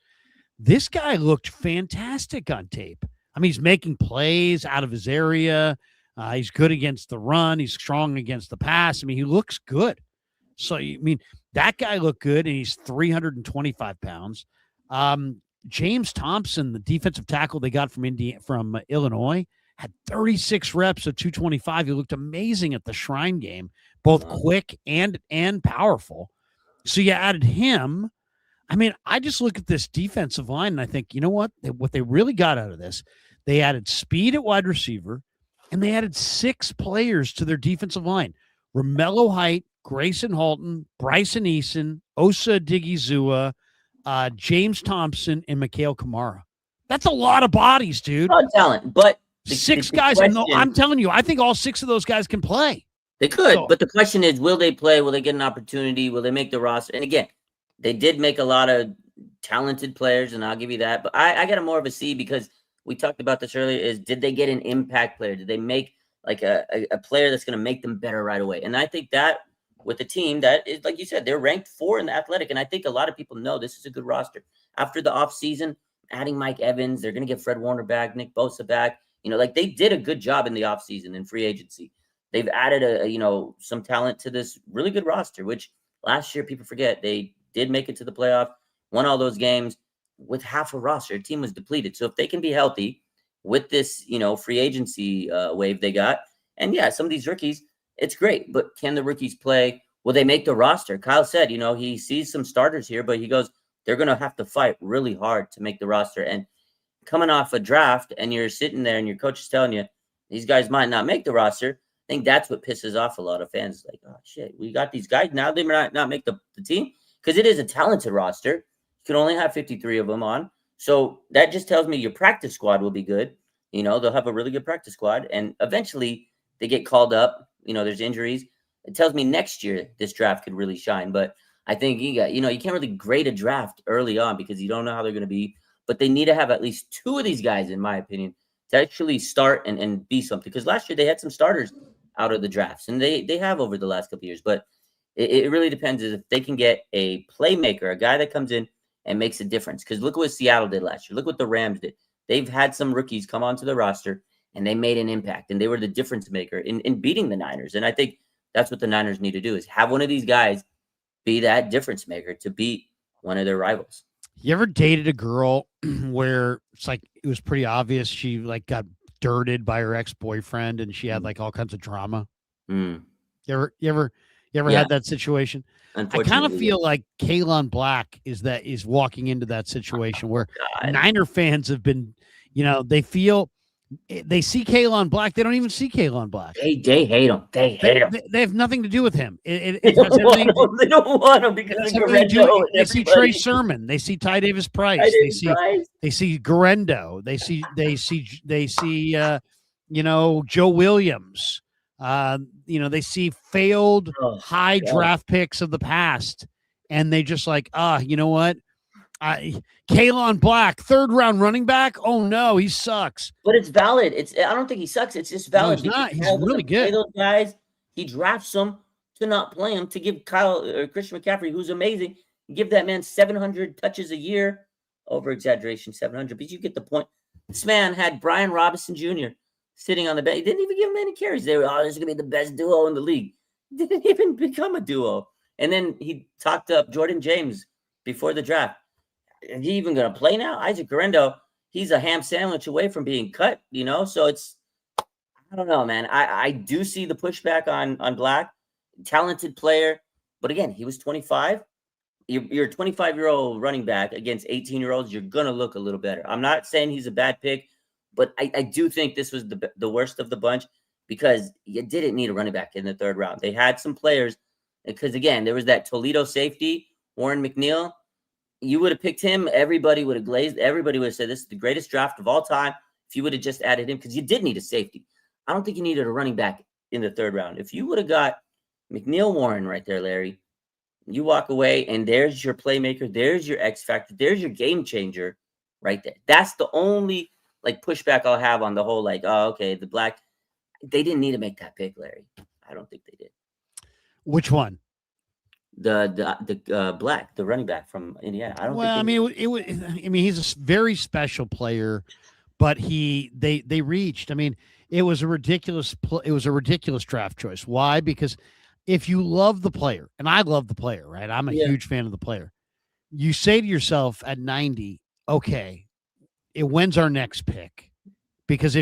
This guy looked fantastic on tape. I mean, he's making plays out of his area. He's good against the run. He's strong against the pass. I mean, he looks good. So, I mean, that guy looked good, and he's 325 pounds. James Thompson, the defensive tackle they got from Illinois, had 36 reps of 225. He looked amazing at the Shrine game, both quick and powerful. So you added him. I mean, I just look at this defensive line and I think, you know what? What they really got out of this, they added speed at wide receiver, and they added 6 players to their defensive line. Romello Height, Gracen Halton, Bryson Eason, Osa Digizua, James Thompson, and Mikhail Kamara. That's a lot of bodies, dude. Not talent, but 6 guys. I'm telling you, I think all 6 of those guys can play. They could, but the question is, will they play? Will they get an opportunity? Will they make the roster? And again, they did make a lot of talented players, and I'll give you that. But I got a more of a C because we talked about this earlier, is did they get an impact player? Did they make like a player that's going to make them better right away? And I think that with a team that is, like you said, they're ranked 4 in the athletic. And I think a lot of people know this is a good roster. After the offseason, adding Mike Evans, they're going to get Fred Warner back, Nick Bosa back. You know, like they did a good job in the offseason in free agency. They've added some talent to this really good roster, which last year people forget they did make it to the playoff, won all those games with half a roster. The team was depleted. So if they can be healthy with this, free agency wave they got, and yeah, some of these rookies, it's great, but can the rookies play? Will they make the roster? Kyle said, he sees some starters here, but he goes, they're going to have to fight really hard to make the roster. And coming off a draft and you're sitting there and your coach is telling you these guys might not make the roster, I think that's what pisses off a lot of fans. Like, oh, shit, we got these guys. Now they might not make the team because it is a talented roster. You can only have 53 of them on. So that just tells me your practice squad will be good. They'll have a really good practice squad. And eventually they get called up. There's injuries. It tells me next year this draft could really shine. But I think you can't really grade a draft early on because you don't know how they're going to be. But they need to have at least 2 of these guys, in my opinion, to actually start and be something. Because last year they had some starters out of the drafts, and they have over the last couple of years. But it really depends if they can get a playmaker, a guy that comes in and makes a difference. Because look what Seattle did last year. Look what the Rams did. They've had some rookies come onto the roster, and they made an impact, and they were the difference maker in beating the Niners. And I think that's what the Niners need to do, is have one of these guys be that difference maker to beat one of their rivals. You ever dated a girl where it's like it was pretty obvious she like got dirted by her ex-boyfriend and she had like all kinds of drama? You ever had that situation? I kind of feel like Kalon Black is walking into that situation where Niner fans have been, they see Kalon Black. They don't even see Kalon Black. They hate him. They hate him. They have nothing to do with him. They don't want him because they see Trey Sermon. They see Ty Davis Price. They see Garendo. They see Joe Williams. They see failed high draft picks of the past, and they just like, you know what? Kalon Black, 3rd round running back. Oh no, he sucks. But it's valid. I don't think he sucks. It's just valid. No, he's not. He's really good. Those guys, he drafts them to not play him, to give Christian McCaffrey, who's amazing, give that man 700 touches a year. Over exaggeration, 700, but you get the point. This man had Brian Robinson Jr. sitting on the bench. He didn't even give him any carries. They were, this is going to be the best duo in the league. Didn't even become a duo. And then he talked up Jordan James before the draft. Is he even going to play now? Isaac Guerrero, he's a ham sandwich away from being cut, So it's, I don't know, man. I do see the pushback on Black. Talented player. But again, he was 25. You're a 25-year-old running back against 18-year-olds. You're going to look a little better. I'm not saying he's a bad pick, but I do think this was the worst of the bunch because you didn't need a running back in the third round. They had some players because, again, there was that Toledo safety, Warren McNeil. You would have picked him. Everybody would have glazed. Everybody would have said this is the greatest draft of all time if you would have just added him because you did need a safety. I don't think you needed a running back in the third round. If you would have got McNeil Warren right there, Larry, you walk away and there's your playmaker. There's your X factor. There's your game changer right there. That's the only pushback I'll have on the whole okay, the Black, they didn't need to make that pick, Larry. I don't think they did. Which one? The Black, the running back from Indiana. I don't. Well, he's a very special player, but they reached. It was a ridiculous draft choice. Why? Because if you love the player, and I love the player, right? I'm a huge fan of the player. You say to yourself at 90, okay, when's our next pick? Because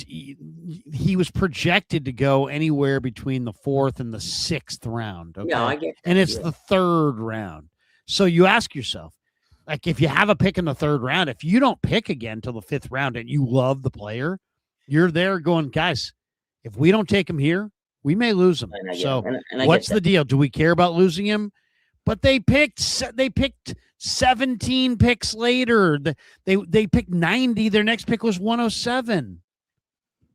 he was projected to go anywhere between the 4th and the 6th round. Okay? Yeah, I get that. And it's the 3rd round. So you ask yourself, if you have a pick in the 3rd round, if you don't pick again till the 5th round and you love the player, you're there going, guys, if we don't take him here, we may lose him. So what's the deal? Do we care about losing him? But they picked 17 picks later. They picked 90. Their next pick was 107.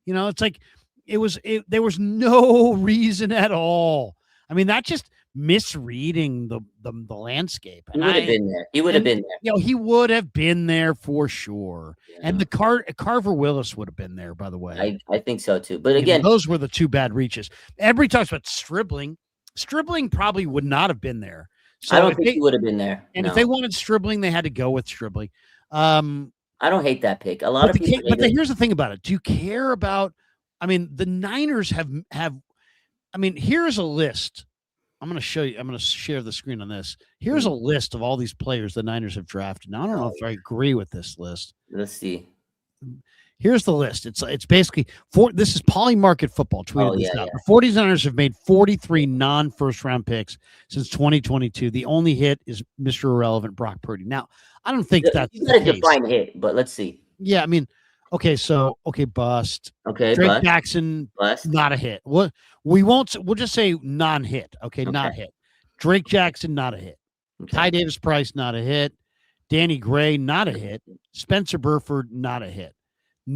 There was no reason at all. That's just misreading the landscape. He would have been there. He would have been there. He would have been there for sure. Yeah. And the Carver Willis would have been there, by the way. I think so too. But again, those were the two bad reaches. Everybody talks about Stribling. Stribling probably would not have been there. So I don't think he would have been there. And if they wanted Stribling, they had to go with Stribling. I don't hate that pick. A lot of people. But here's the thing about it. Do you care about? The Niners have. Here's a list. I'm going to show you. I'm going to share the screen on this. Here's a list of all these players the Niners have drafted. Now I don't know if I agree with this list. Let's see. Here's the list. It's basically this is Polymarket Football tweeted this out. Yeah. The 49ers have made 43 non-first round picks since 2022. The only hit is Mr. Irrelevant Brock Purdy. Now, I don't think that's you got to define hit, but let's see. Yeah, bust. Okay, Drake Jackson, bust. Not a hit. We'll just say non-hit. Okay, not hit. Drake Jackson, not a hit. Okay. Ty Davis Price, not a hit. Danny Gray, not a hit. Spencer Burford, not a hit.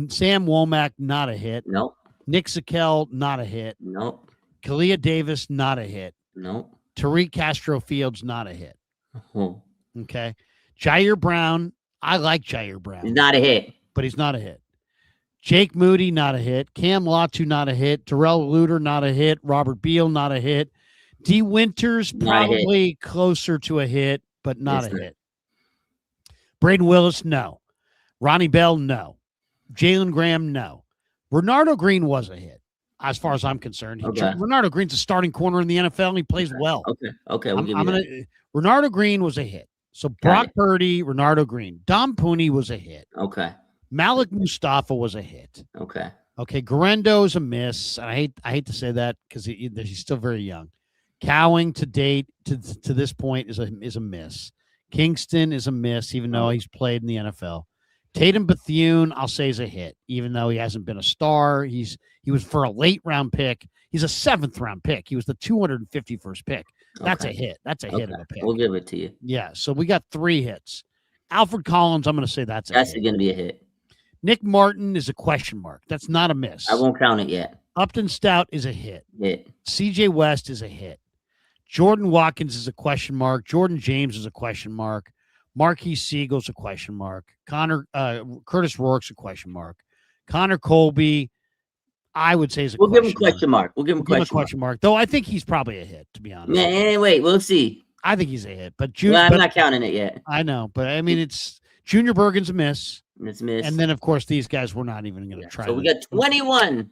Sam Womack, not a hit. Nope. Nick Zakel, not a hit. Nope. Kalia Davis, not a hit. Nope. Tariq Castro Fields, not a hit. Uh-huh. Okay. Jair Brown, I like Jair Brown. He's not a hit. But he's not a hit. Jake Moody, not a hit. Cam Latu, not a hit. Terrell Luter, not a hit. Robert Beal, not a hit. D. Winters, probably closer to a hit, but not a hit. Braden Willis, no. Ronnie Bell, no. Jalen Graham, no. Renardo Green was a hit, as far as I'm concerned. Renardo Green's a starting corner in the NFL, and he plays well. Okay. We'll Renardo Green was a hit. So Brock Purdy, Renardo Green. Dom Pooney was a hit. Okay. Malik Mustafa was a hit. Okay. Garendo is a miss. I hate to say that because he's still very young. Cowing to date to this point is a miss. Kingston is a miss, even though he's played in the NFL. Tatum Bethune, I'll say, is a hit, even though he hasn't been a star. He was for a late round pick. He's a 7th round pick. He was the 251st pick. That's a hit. That's a hit of a pick. We'll give it to you. Yeah. So we got 3 hits. Alfred Collins, I'm going to say that's going to be a hit. Nick Martin is a question mark. That's not a miss. I won't count it yet. Upton Stout is a hit. Hit. CJ West is a hit. Jordan Watkins is a question mark. Jordan James is a question mark. Marquis Siegel's a question mark. Curtis Rourke's a question mark. Connor Colby, I would say, is a question mark. We'll give him a question mark. We'll give him a question mark. Though I think he's probably a hit, to be honest. Yeah, wait, we'll see. I think he's a hit. But I'm not counting it yet. I know. But, it's Junior Bergen's a miss. It's missed. And then, of course, these guys were not even going to try. So we got 21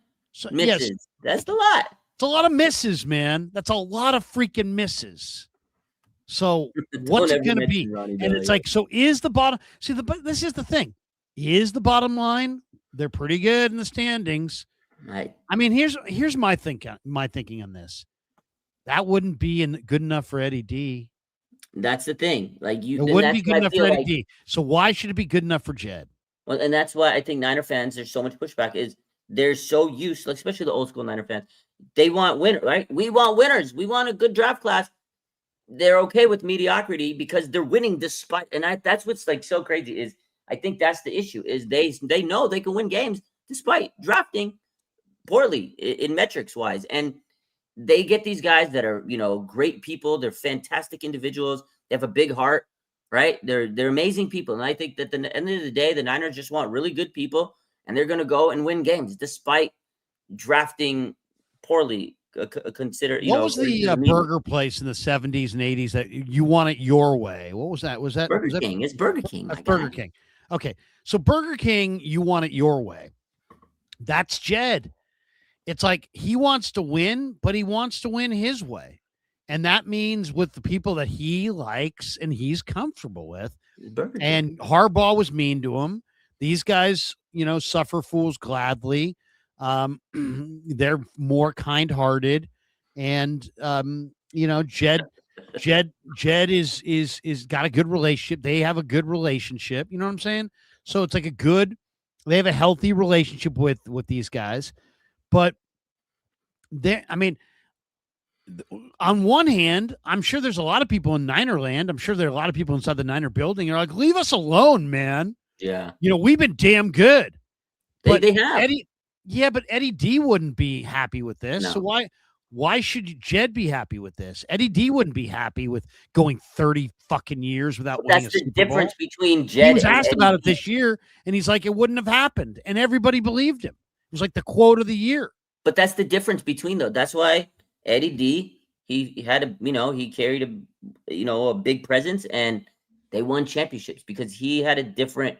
misses. Yes, That's a lot. it's a lot of misses, man. That's a lot of freaking misses. So what's it going to be? And it's like, so is the bottom? See, this is the thing. Is the bottom line? They're pretty good in the standings. Right. I mean, here's my thinking on this. That wouldn't be good enough for Eddie D. That's the thing. Like it wouldn't be good enough for Eddie D. So why should it be good enough for Jed? Well, and that's why I think Niner fans, there's so much pushback. Is they're so used, especially the old school Niner fans. They want winners, right? We want winners. We want a good draft class. They're okay with mediocrity because they're winning despite. And that's what's like so crazy is I think that's the issue is they know they can win games despite drafting poorly in metrics wise. And they get these guys that are, great people. They're fantastic individuals. They have a big heart, right? They're amazing people. And I think that at the end of the day, the Niners just want really good people and they're going to go and win games despite drafting poorly. What was the burger place in the 70s and 80s that you want it your way? What was that? Was that Burger King? It's Burger King. That's Burger King. Okay. So Burger King, you want it your way. That's Jed. It's like he wants to win, but he wants to win his way. And that means with the people that he likes and he's comfortable with. And Harbaugh was mean to him. These guys, suffer fools gladly. They're more kind-hearted. And, Jed is got a good relationship. They have a good relationship. You know what I'm saying? So it's like they have a healthy relationship with these guys. But on one hand, I'm sure there's a lot of people in Niner land. I'm sure there are a lot of people inside the Niner building. They're like, leave us alone, man. Yeah. We've been damn good. They have. But Eddie D wouldn't be happy with this. No. So why should Jed be happy with this? Eddie D wouldn't be happy with going 30 fucking years without winning a Super Bowl. That's the difference between Jed and He was asked Eddie about D. it this year, and he's like, it wouldn't have happened. And everybody believed him. It was like the quote of the year. But that's the difference between though. That's why Eddie D, he had he carried a big presence and they won championships because he had a different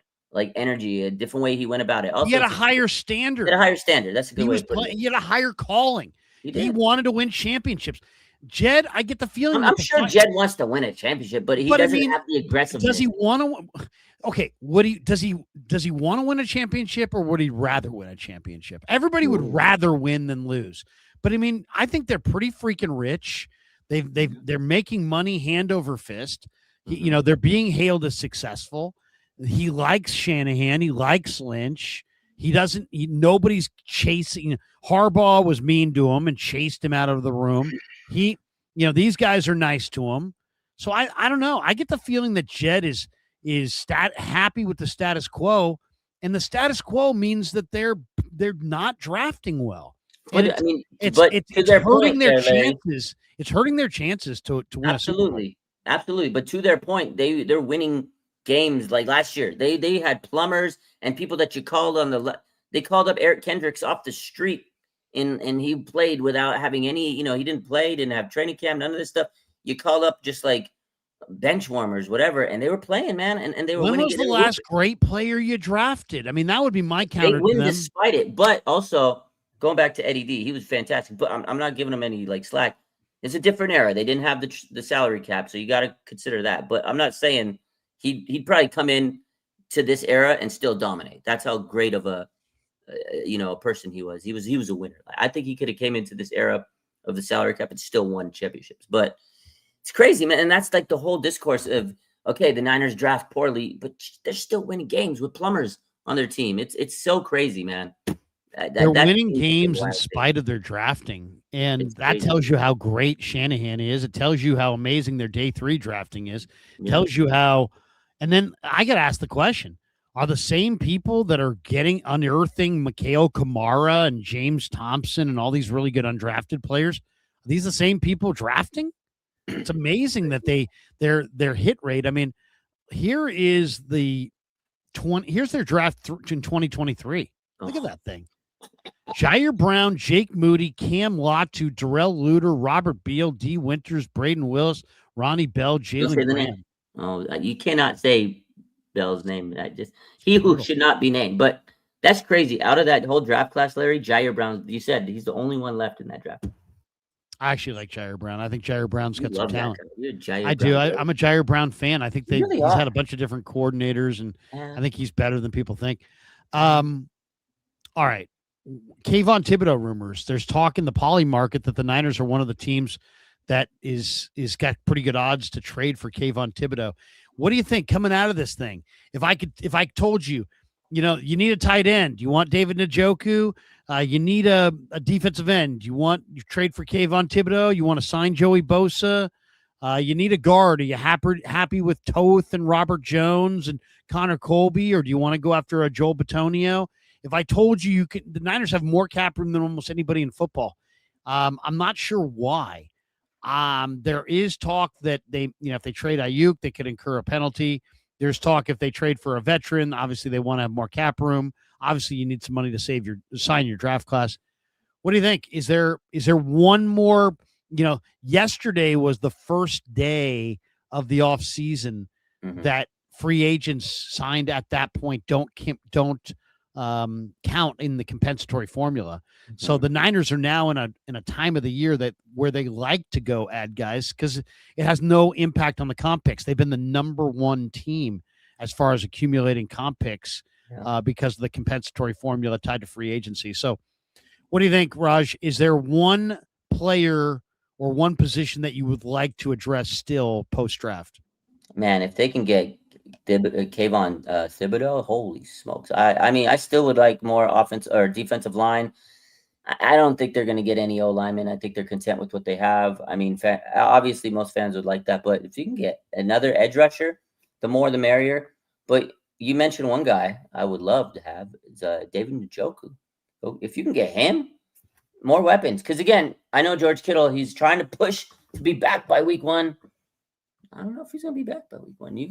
energy, a different way he went about it. Also, he had a higher standard. He had a higher standard. That's a good way to put it. He had a higher calling. He wanted to win championships. Jed, I get the feeling. I'm sure Jed wants to win a championship, but he doesn't have the aggressiveness. Does he want to? Okay, does he want to win a championship or would he rather win a championship? Everybody would rather win than lose. But I think they're pretty freaking rich. They're making money hand over fist. They're being hailed as successful. He likes Shanahan. He likes Lynch. Nobody's chasing. Harbaugh was mean to him and chased him out of the room. These guys are nice to him. So I don't know. I get the feeling that Jed is happy with the status quo, and the status quo means that they're not drafting well. And it's hurting their chances. It's hurting their chances to win. Absolutely. But to their point, they're winning games like last year. They had plumbers and people that you called on they called up Eric Kendricks off the street and he played without having any, he didn't play, didn't have training camp, none of this stuff. You called up just like bench warmers, whatever, and they were playing, man, and they were winning. When was the last great player you drafted? That would be my counter. They win despite it, but also going back to Eddie D, he was fantastic. But I'm not giving him any slack. It's a different era. They didn't have the salary cap, so you got to consider that. But I'm not saying he'd probably come in to this era and still dominate. That's how great of a person he was. He was a winner. I think he could have came into this era of the salary cap and still won championships. But it's crazy, man. And that's like the whole discourse of, okay, the Niners draft poorly, but they're still winning games with plumbers on their team. It's so crazy, man. They're winning games in spite of their drafting. And that tells you how great Shanahan is. It tells you how amazing their day 3 drafting is. It tells you how, and then I got to ask the question, are the same people that are unearthing Mikhail Kamara and James Thompson and all these really good undrafted players, are these the same people drafting? It's amazing that their hit rate. Here is here's their draft in 2023. Look at that thing. Jair Brown, Jake Moody, Cam Latu, Darrell Luter, Robert Beal, D. Winters, Braden Willis, Ronnie Bell, Jalen Graham. Oh, you cannot say Bell's name. He who Brutal. should not be named. But that's crazy. Out of that whole draft class, Larry, Jair Brown, you said he's the only one left in that draft. I actually like Jair Brown. I think Jair Brown's You got some love that talent. guy. You're a Jair I Brown do. guy. I'm a Jair Brown fan. I think You really he's had are. a bunch of different coordinators, and Yeah. I think he's better than people think. All right. Kayvon Thibodeau rumors. There's talk in the poly market that the Niners are one of the teams that is got pretty good odds to trade for Kayvon Thibodeau. What do you think coming out of this thing? If I told you, you need a tight end, you want David Njoku, you need a defensive end, you trade for Kayvon Thibodeau, you want to sign Joey Bosa, you need a guard. Are you happy with Toth and Robert Jones and Connor Colby, or do you want to go after a Joel Bitonio? If I told you the Niners have more cap room than almost anybody in football, I'm not sure why. There is talk that if they trade Aiyuk, they could incur a penalty. There's talk if they trade for a veteran, obviously they want to have more cap room. Obviously, you need some money to sign your draft class. What do you think? Is there one more? Yesterday was the first day of the off season that free agents signed at that point don't count in the compensatory formula. So the Niners are now in a time of the year where they like to go add guys because it has no impact on the comp picks. They've been the number one team as far as accumulating comp picks because of the compensatory formula tied to free agency. So what do you think, Raj? Is there one player or one position that you would like to address still post-draft? Man, if they can get Kayvon Thibodeau, holy smokes. I mean, I still would like more offense or defensive line. I don't think they're going to get any O linemen. I think they're content with what they have. I mean, obviously most fans would like that, but if you can get another edge rusher, the more the merrier. But you mentioned one guy I would love to have is David Njoku. So if you can get him, more weapons. Because again, I know George Kittle, he's trying to push to be back by week 1. I don't know if he's going to be back by week 1. You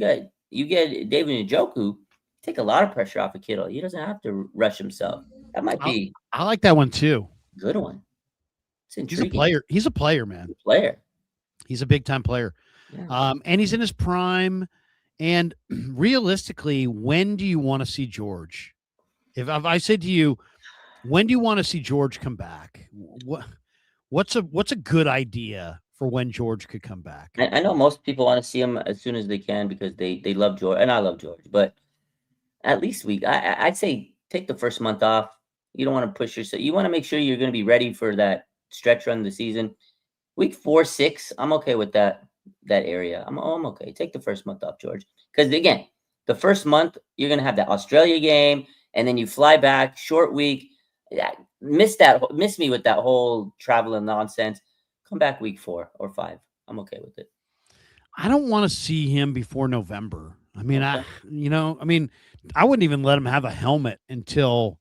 get David Njoku, take a lot of pressure off of Kittle. He doesn't have to rush himself. That might be. I like that one too. Good one. It's intriguing. He's a player. He's a player, man. He's a big time player. Yeah. And he's in his prime. And realistically, when do you want to see George? If I said to you, when do you want to see George come back? What's a good idea for when George could come back? I know most people want to see him as soon as they can because they love George, and I love George. But at least I'd say take the first month off. You don't want to push yourself. You want to make sure you're going to be ready for that stretch run of the season. Week 4, 6, I'm okay with that area. I'm okay. Take the first month off, George. Because again, the first month you're going to have that Australia game, and then you fly back, short week. Miss me with that whole travel and nonsense. Come back week 4 or 5. I'm okay with it. I don't want to see him before November. I mean, okay. I wouldn't even let him have a helmet until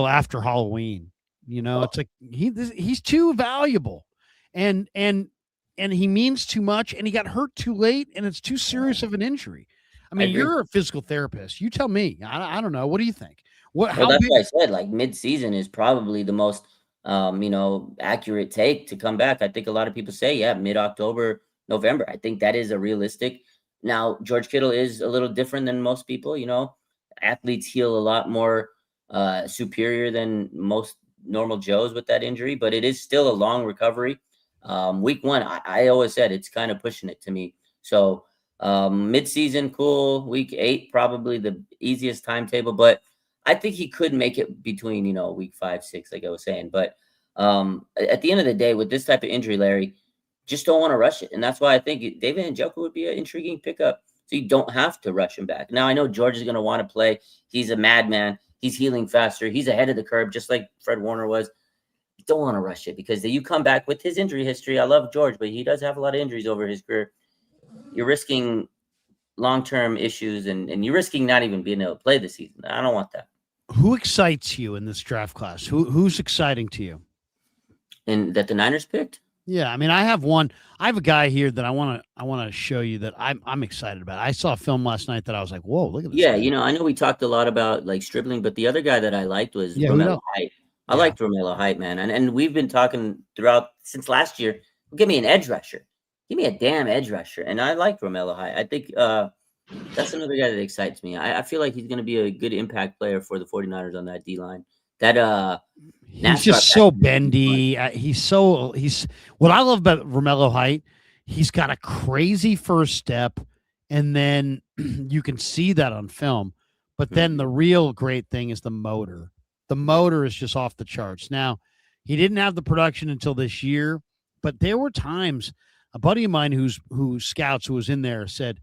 after Halloween. It's like he's too valuable, and he means too much, and he got hurt too late, and it's too serious of an injury. I mean, you're a physical therapist. You tell me. I don't know. What do you think? That's why I said like mid-season is probably the most accurate take to come back. I think a lot of people say, mid-October, November. I think that is a realistic. Now, George Kittle is a little different than most people. Athletes heal a lot more superior than most normal Joes with that injury, but it is still a long recovery. Week 1, I always said it's kind of pushing it to me. So mid-season, cool. Week 8, probably the easiest timetable, but I think he could make it between, week 5, 6, like I was saying. But at the end of the day, with this type of injury, Larry, just don't want to rush it. And that's why I think David Njoku would be an intriguing pickup. So you don't have to rush him back. Now, I know George is going to want to play. He's a madman. He's healing faster. He's ahead of the curve, just like Fred Warner was. You don't want to rush it because you come back with his injury history. I love George, but he does have a lot of injuries over his career. You're risking long-term issues, and you're risking not even being able to play this season. I don't want that. Who excites you in this draft class? Who's exciting to you? And that the Niners picked? Yeah, I mean, I have one. I have a guy here that I want to show you that I'm excited about. I saw a film last night that I was like, whoa, look at this. Yeah, guy. I know we talked a lot about like Stribling, but the other guy that I liked was Romello Height. I liked Romello Height, man. And we've been talking since last year. Give me an edge rusher. Give me a damn edge rusher. And I like Romello Height. I think That's another guy that excites me. I feel like he's going to be a good impact player for the 49ers on that D-line. That He's NASCAR just so package is fun. bendy. He's what I love about Romello Height. He's got a crazy first step, and then you can see that on film. But then the real great thing is the motor. The motor is just off the charts. Now, he didn't have the production until this year, but there were times. A buddy of mine who scouts who was in there said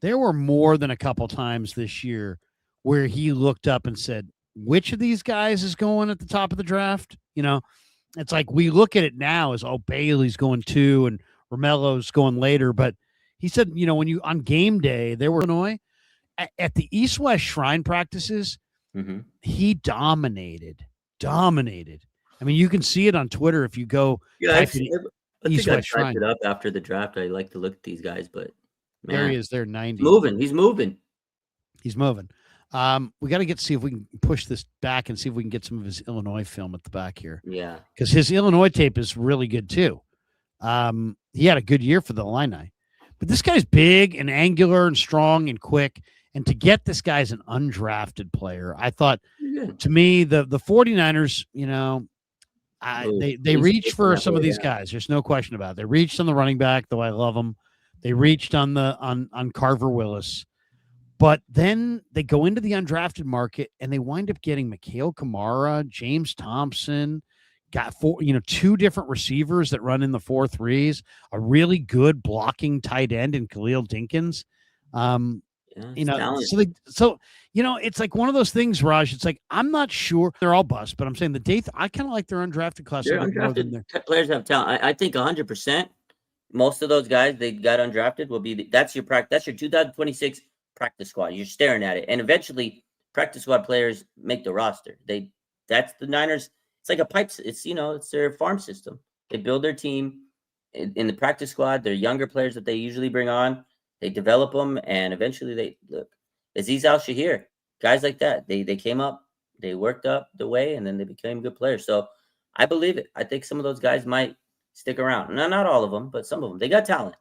there were more than a couple times this year where he looked up and said, which of these guys is going at the top of the draft? You know, it's like we look at it now as, oh, Bailey's going 2 and Romello's going later. But he said, you know, when you on game day, there were Illinois at the East West Shrine practices, he dominated. I mean, you can see it on Twitter if you go. Yeah, I type think in I East West typed Shrine. it up after the draft. I like to look at these guys, but There man, he is. There, 90. he's moving. He's moving. We got to see if we can push this back and see if we can get some of his Illinois film at the back here. Yeah, Because his Illinois tape is really good too. He had a good year for the Illini. But this guy's big and angular and strong and quick. And to get this guy as an undrafted player, I thought, to me, the 49ers, you know, they reached for some of these guys. There's no question about it. They reached on the running back, though I love him. They reached on Carver Willis. But then they go into the undrafted market and they wind up getting Mikhail Kamara, James Thompson, got 2 different receivers that run in the 4-3s, a really good blocking tight end in Khalil Dinkins. It's like one of those things, Raj. It's like, I'm not sure they're all bust, but I'm saying I kind of like their undrafted class. Their undrafted players have talent. I think 100%. Most of those guys they got undrafted will be that's your 2026 practice squad. You're staring at it, and eventually, practice squad players make the roster. That's the Niners. It's like a pipe. It's their farm system. They build their team in the practice squad. They're younger players that they usually bring on. They develop them, and eventually they look. Aziz Al-Shahir, guys like that. They came up, they worked up the way, and then they became good players. So I believe it. I think some of those guys might stick around. No, not all of them, but some of them. They got talent.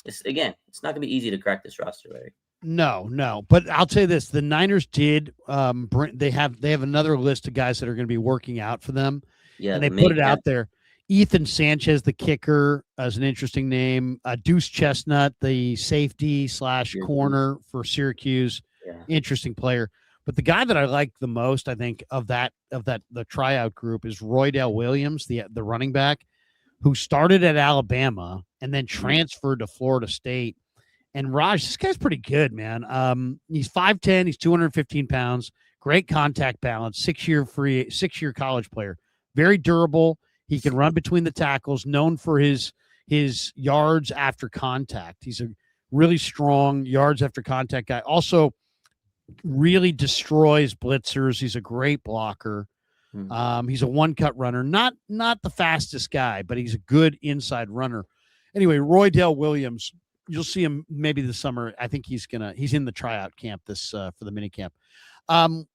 It's not going to be easy to crack this roster, Larry. No. But I'll tell you this: the Niners did. They have another list of guys that are going to be working out for them. Yeah, and they put it out there. Ethan Sanchez, the kicker, is an interesting name. Deuce Chestnut, the safety / corner for Syracuse, interesting player. But the guy that I like the most, I think, of the tryout group is Roydell Williams, the running back, who started at Alabama and then transferred to Florida State. And Raj, this guy's pretty good, man. He's 5'10", he's 215 pounds, great contact balance, 6-year college player, very durable. He can run between the tackles, known for his yards after contact. He's a really strong yards after contact guy. Also, really destroys blitzers. He's a great blocker. He's a one-cut runner. Not the fastest guy, but he's a good inside runner. Anyway, Roydell Williams, you'll see him maybe this summer. I think he's in the tryout camp for the mini camp.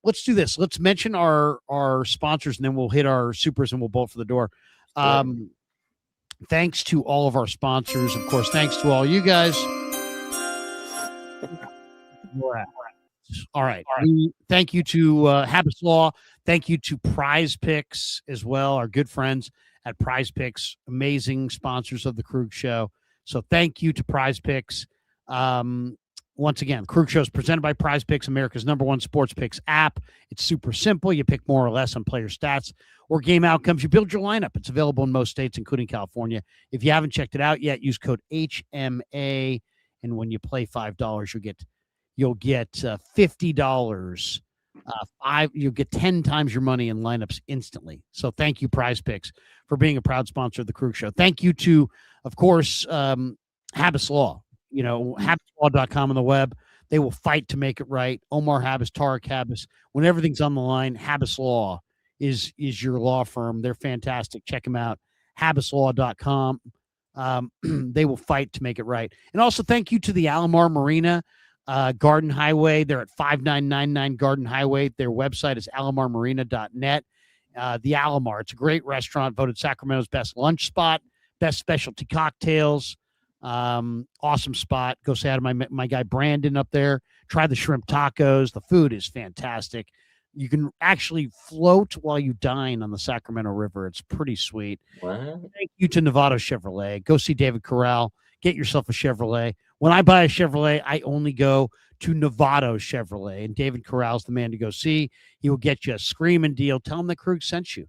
Let's do this. Let's mention our sponsors, and then we'll hit our supers and we'll bolt for the door. Thanks to all of our sponsors. Of course, thanks to all you guys. All right. Thank you to Habbas Law. Thank you to Prize Picks as well, our good friends at Prize Picks, amazing sponsors of the Krug Show. So thank you to Prize Picks. Once again, Krug Show is presented by Prize Picks, America's #1 sports picks app. It's super simple. You pick more or less on player stats or game outcomes. You build your lineup. It's available in most states, including California. If you haven't checked it out yet, use code HMA, and when you play $5, you'll get $50. You'll get 10 times your money in lineups instantly. So thank you, Prize Picks, for being a proud sponsor of the Krug Show. Thank you to, of course, Habbas Law. HabbasLaw.com on the web. They will fight to make it right. Omar Habbas, Tarek Habbas, when everything's on the line, Habbas Law is your law firm. They're fantastic. Check them out. HabbasLaw.com. They will fight to make it right. And also thank you to the Alomar Marina, Garden Highway. They're at 5999 Garden Highway. Their website is alomarmarina.net. The Alomar, it's a great restaurant, voted Sacramento's best lunch spot, best specialty cocktails. Awesome spot. Go say hi to my guy Brandon up there. Try the shrimp tacos. The food is fantastic. You can actually float while you dine on the Sacramento River. It's pretty sweet. What? Thank you to Novato Chevrolet. Go see David Corral. Get yourself a Chevrolet. When I buy a Chevrolet, I only go to Novato Chevrolet, and David Corral's the man to go see. He will get you a screaming deal. Tell him that Krug sent you.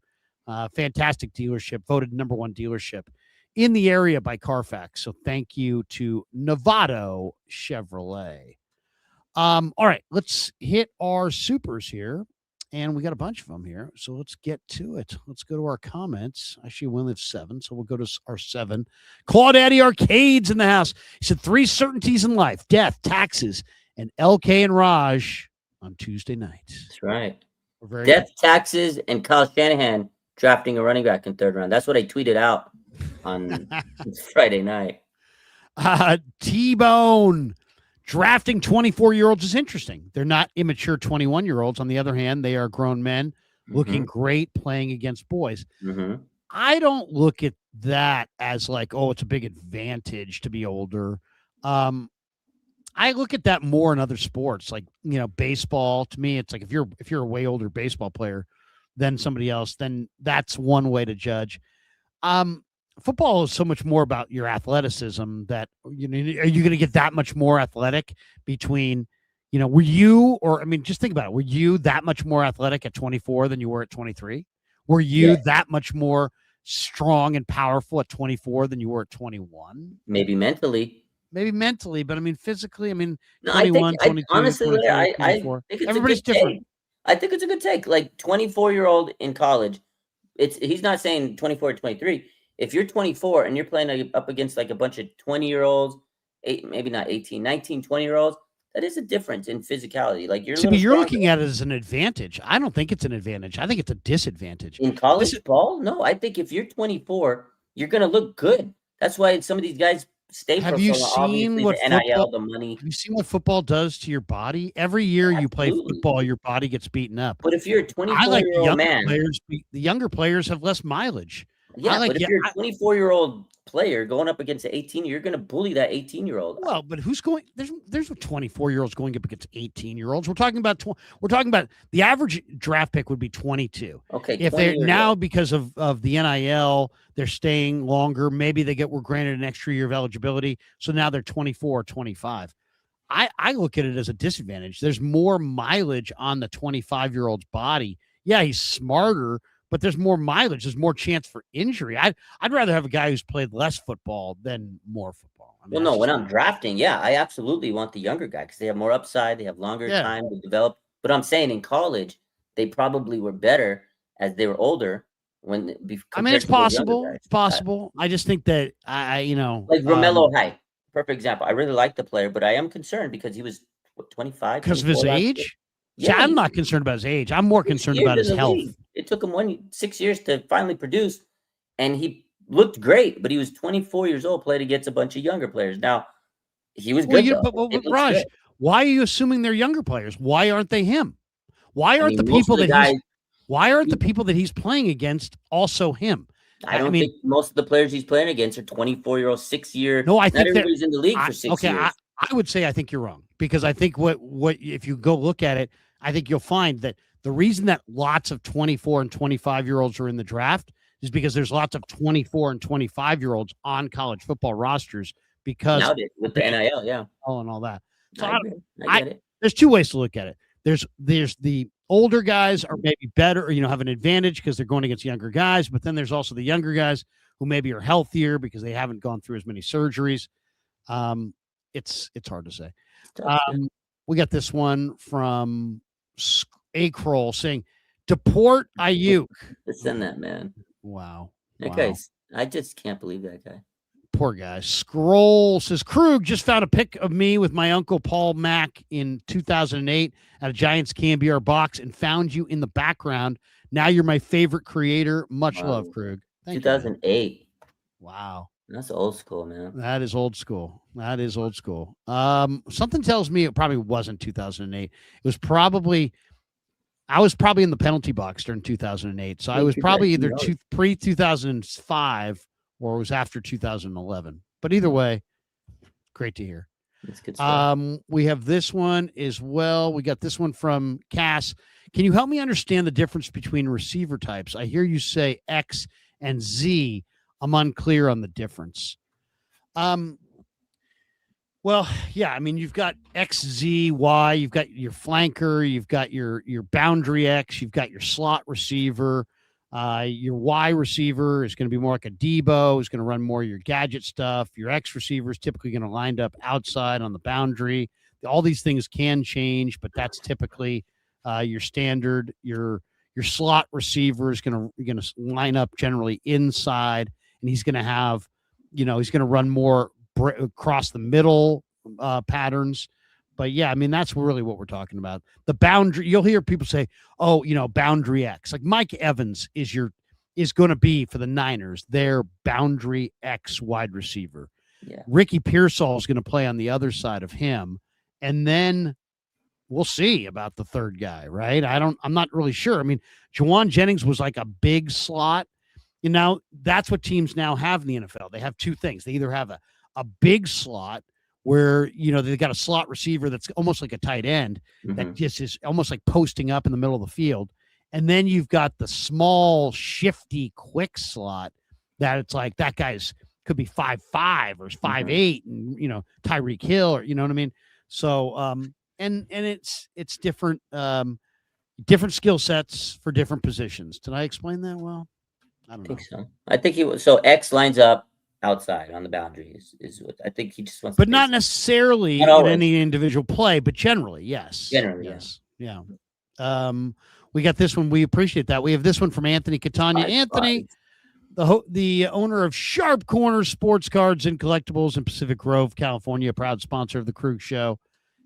Fantastic dealership, voted #1 dealership in the area by Carfax. So thank you to Novato Chevrolet. All right, let's hit our supers here. And we got a bunch of them here. So let's get to it. Let's go to our comments. Actually, we only have 7. So we'll go to our 7. Claudaddy Arcades in the house. He said 3 certainties in life: death, taxes, and LK and Raj on Tuesday night. That's right. Very Death, good. taxes, and Kyle Shanahan drafting a running back in 3rd round. That's what I tweeted out on Friday night. T-Bone. Drafting 24-year-olds is interesting. They're not immature 21-year-olds. On the other hand, they are grown men looking great playing against boys. I don't look at that as like, oh, it's a big advantage to be older. I look at that more in other sports, like, baseball. To me, it's like if you're a way older baseball player than somebody else, then that's one way to judge. Football is so much more about your athleticism that, are you going to get that much more athletic between, were you, or, just think about it. Were you that much more athletic at 24 than you were at 23? Were you that much more strong and powerful at 24 than you were at 21? Maybe mentally, but physically, no, 21, 22, honestly, 23, I 24. think it's Everybody's a good different. take. I think it's a good take. Like 24-year-old in college, he's not saying 24 or 23. If you're 24 and you're playing up against like a bunch of 20-year-olds, maybe not 18, 19, 20-year-olds, that is a difference in physicality. Like you're looking at it as an advantage. I don't think it's an advantage. I think it's a disadvantage. In college ball? No, I think if you're 24, you're going to look good. That's why some of these guys stay for so long. Obviously, the NIL, the money. Have you seen what football does to your body? Every year you play football, your body gets beaten up. But if you're a 24-year-old man, the younger players have less mileage. Yeah, but if you're a 24-year-old player going up against an 18, you're going to bully that 18-year-old. Well, but who's going? There's 24-year-olds going up against 18-year-olds. We're talking about the average draft pick would be 22. Okay, if they're now because of the NIL, they're staying longer. Maybe were granted an extra year of eligibility, so now they're 24 or 25. I look at it as a disadvantage. There's more mileage on the 25-year-old's body. Yeah, he's smarter, but there's more mileage. There's more chance for injury. I'd rather have a guy who's played less football than more football. Well, no, when I'm drafting, I absolutely want the younger guy because they have more upside. They have longer time to develop. But I'm saying in college, they probably were better as they were older. It's possible. It's possible. I just think that like Romello Height, perfect example. I really like the player, but I am concerned because he was 25 because of his age. Yeah, I'm not concerned about his age. I'm more concerned about his health. It took him 6 years to finally produce, and he looked great, but he was 24 years old, played against a bunch of younger players. Now, he was good, but Raj, why are you assuming they're younger players? Why aren't they him? Why aren't the people that he's playing against also him? I don't think most of the players he's playing against are 24-year-old, 6-year. No, I think everybody's in the league for 6 years. I would say I think you're wrong because I think what if you go look at it, I think you'll find that the reason that lots of 24 and 25-year-olds are in the draft is because there's lots of 24 and 25-year-olds on college football rosters because nowadays with the NIL, and all that. So I get it. There's 2 ways to look at it. There's the older guys are maybe better, or, have an advantage because they're going against younger guys, but then there's also the younger guys who maybe are healthier because they haven't gone through as many surgeries. It's hard to say. We got this one from A. Kroll saying, deport Aiyuk. Send that, man. Wow. That guy's, I just can't believe that guy. Poor guy. Scroll says, Krug just found a pic of me with my uncle Paul Mack in 2008 at a Giants KBR box and found you in the background. Now you're my favorite creator. Much love, Krug. 2008. Wow. That's old school, man. That is old school. Something tells me it probably wasn't 2008. It was probably, I was probably in the penalty box during 2008. So I was probably either pre-2005 or it was after 2011. But either way, Great to hear. That's good stuff. We have this one as well. We got this one from Cass. Can you help me understand the difference between receiver types? I hear you say X and Z. I'm unclear on the difference. Well, yeah, I mean, you've got X, Z, Y, you've got your flanker, you've got your boundary X, you've got your slot receiver. Your Y receiver is going to be more like a Debo, is going to run more of your gadget stuff. Your X receiver is typically going to line up outside on the boundary. All these things can change, but that's typically your standard. Your slot receiver is going to line up generally inside, and he's going to have, he's going to run more across the middle patterns. But yeah, I mean, that's really what we're talking about. The boundary, you'll hear people say, oh, boundary X. Like Mike Evans is going to be for the Niners, their boundary X wide receiver. Yeah. Ricky Pearsall is going to play on the other side of him. And then we'll see about the third guy, right? I'm not really sure. I mean, Jauan Jennings was like a big slot. That's what teams now have in the NFL. They have two things. They either have a big slot where, they've got a slot receiver that's almost like a tight end that just is almost like posting up in the middle of the field. And then you've got the small, shifty, quick slot that it's like that guy's could be 5'5" or 5'8", and, Tyreek Hill, or, you know what I mean? So, and it's different, different skill sets for different positions. Did I explain that well? I don't know. think so. I think he was. So X lines up outside on the boundary is what I think he just wants. But not necessarily in any individual play, but generally, yes. Generally, yes. Yeah. We got this one. We appreciate that. We have this one from Anthony Catania. Anthony, the owner of Sharp Corner Sports Cards and Collectibles in Pacific Grove, California, proud sponsor of the Krug Show.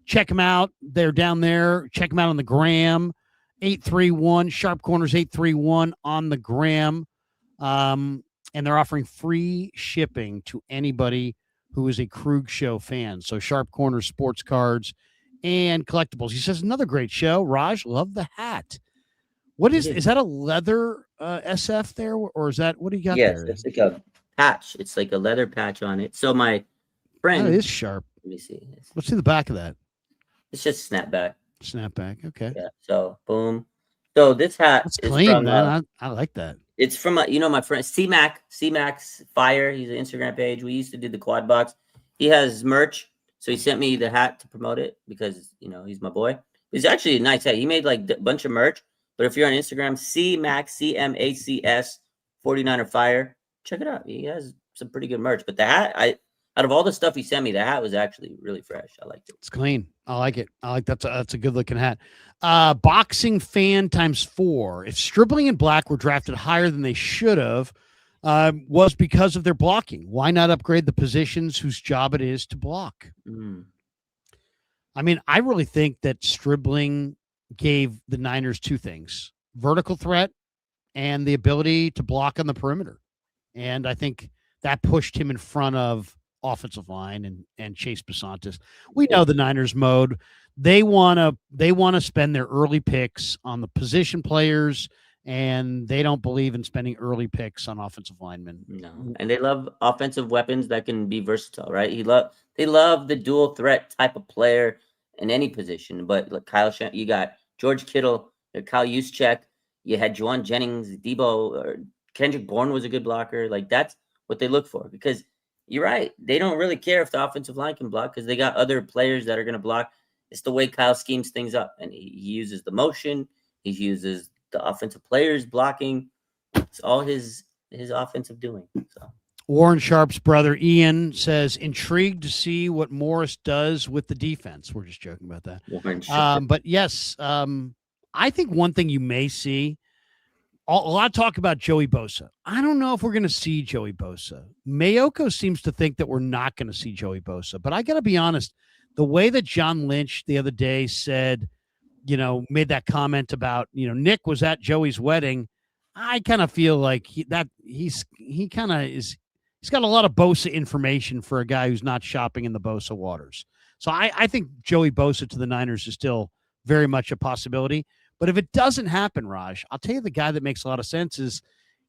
Check them out. They're down there. Check them out on the gram. 831 Sharp Corners 831 on the gram. And they're offering free shipping to anybody who is a Krug Show fan. So Sharp Corner Sports Cards and Collectibles. He says, another great show. Raj, love the hat. What is that a leather SF there? Or is that, what do you got there? Yes, it's like a patch. It's like a leather patch on it. So my friend. Oh, it is sharp. Let me see. Let's see the back of that. It's just snapback. Snapback. Okay. Yeah. So boom. So this hat is clean, from, man. I like that. It's from my friend C-Max Fire. He's an Instagram page. We used to do the quad box. He has merch, so he sent me the hat to promote it because he's my boy. It's actually a nice hat. He made like a bunch of merch. But if you're on Instagram, C-Max CMACS 49er Fire, check it out. He has some pretty good merch. But the hat, out of all the stuff he sent me, the hat was actually really fresh. I liked it. It's clean. I like it. I like that's a good looking hat. Boxing fan ×4. If Stribling and Black were drafted higher than they should have, was because of their blocking. Why not upgrade the positions whose job it is to block? I mean, I really think that Stribling gave the Niners two things: vertical threat and the ability to block on the perimeter. And I think that pushed him in front of offensive line and Chase Besantis. We know the Niners mode. They want to spend their early picks on the position players, and they don't believe in spending early picks on offensive linemen. No, and they love offensive weapons that can be versatile, right? They love the dual threat type of player in any position. But like you got George Kittle, Kyle Juszczyk, you had Jauan Jennings, Debo, or Kendrick Bourne was a good blocker. Like that's what they look for, because you're right. They don't really care if the offensive line can block because they got other players that are going to block. It's the way Kyle schemes things up, and he uses the motion. He uses the offensive players blocking. It's all his offensive doing. So Warren Sharp's brother Ian says, intrigued to see what Morris does with the defense. We're just joking about that. But yes, I think one thing you may see, a lot of talk about Joey Bosa. I don't know if we're going to see Joey Bosa. Mayoko seems to think that we're not going to see Joey Bosa. But I got to be honest, the way that John Lynch the other day said, made that comment about, Nick was at Joey's wedding, I kind of feel like he's got a lot of Bosa information for a guy who's not shopping in the Bosa waters. So I think Joey Bosa to the Niners is still very much a possibility. But if it doesn't happen, Raj, I'll tell you the guy that makes a lot of sense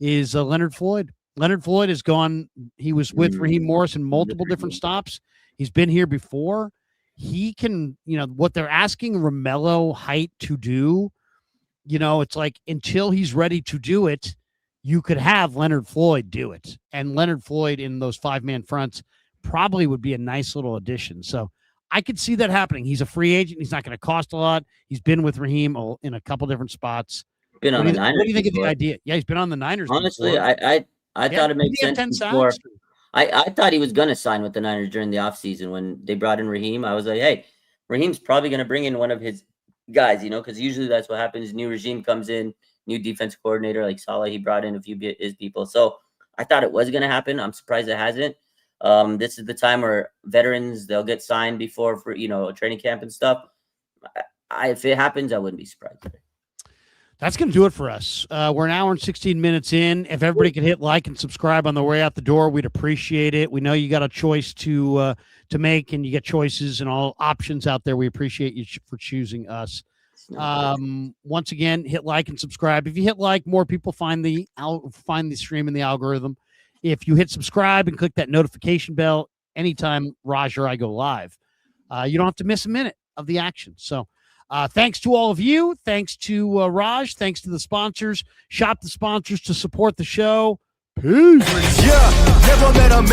is Leonard Floyd. Leonard Floyd has gone. He was with Raheem Morris in multiple different stops. He's been here before. He can, what they're asking Romello Height to do, it's like until he's ready to do it, you could have Leonard Floyd do it. And Leonard Floyd in those 5-man fronts probably would be a nice little addition. So I could see that happening. He's a free agent. He's not going to cost a lot. He's been with Raheem in a couple different spots. Been on the Niners. What do you think of the idea? Yeah, he's been on the Niners. Honestly, before. I thought it made sense before. I thought he was going to sign with the Niners during the offseason when they brought in Raheem. I was like, hey, Raheem's probably going to bring in one of his guys, because usually that's what happens. New regime comes in, new defense coordinator like Saleh. He brought in a few of his people. So I thought it was going to happen. I'm surprised it hasn't. This is the time where veterans, they'll get signed before for, a training camp and stuff. If it happens, I wouldn't be surprised. That's going to do it for us. We're an hour and 16 minutes in. If everybody could hit like and subscribe on the way out the door, we'd appreciate it. We know you got a choice to make, and you get choices and all options out there. We appreciate you for choosing us. Once again, hit like and subscribe. If you hit like, more people find the stream in the algorithm. If you hit subscribe and click that notification bell, anytime Raj or I go live, you don't have to miss a minute of the action. So thanks to all of you. Thanks to Raj. Thanks to the sponsors. Shop the sponsors to support the show. Peace. Yeah, never met a man.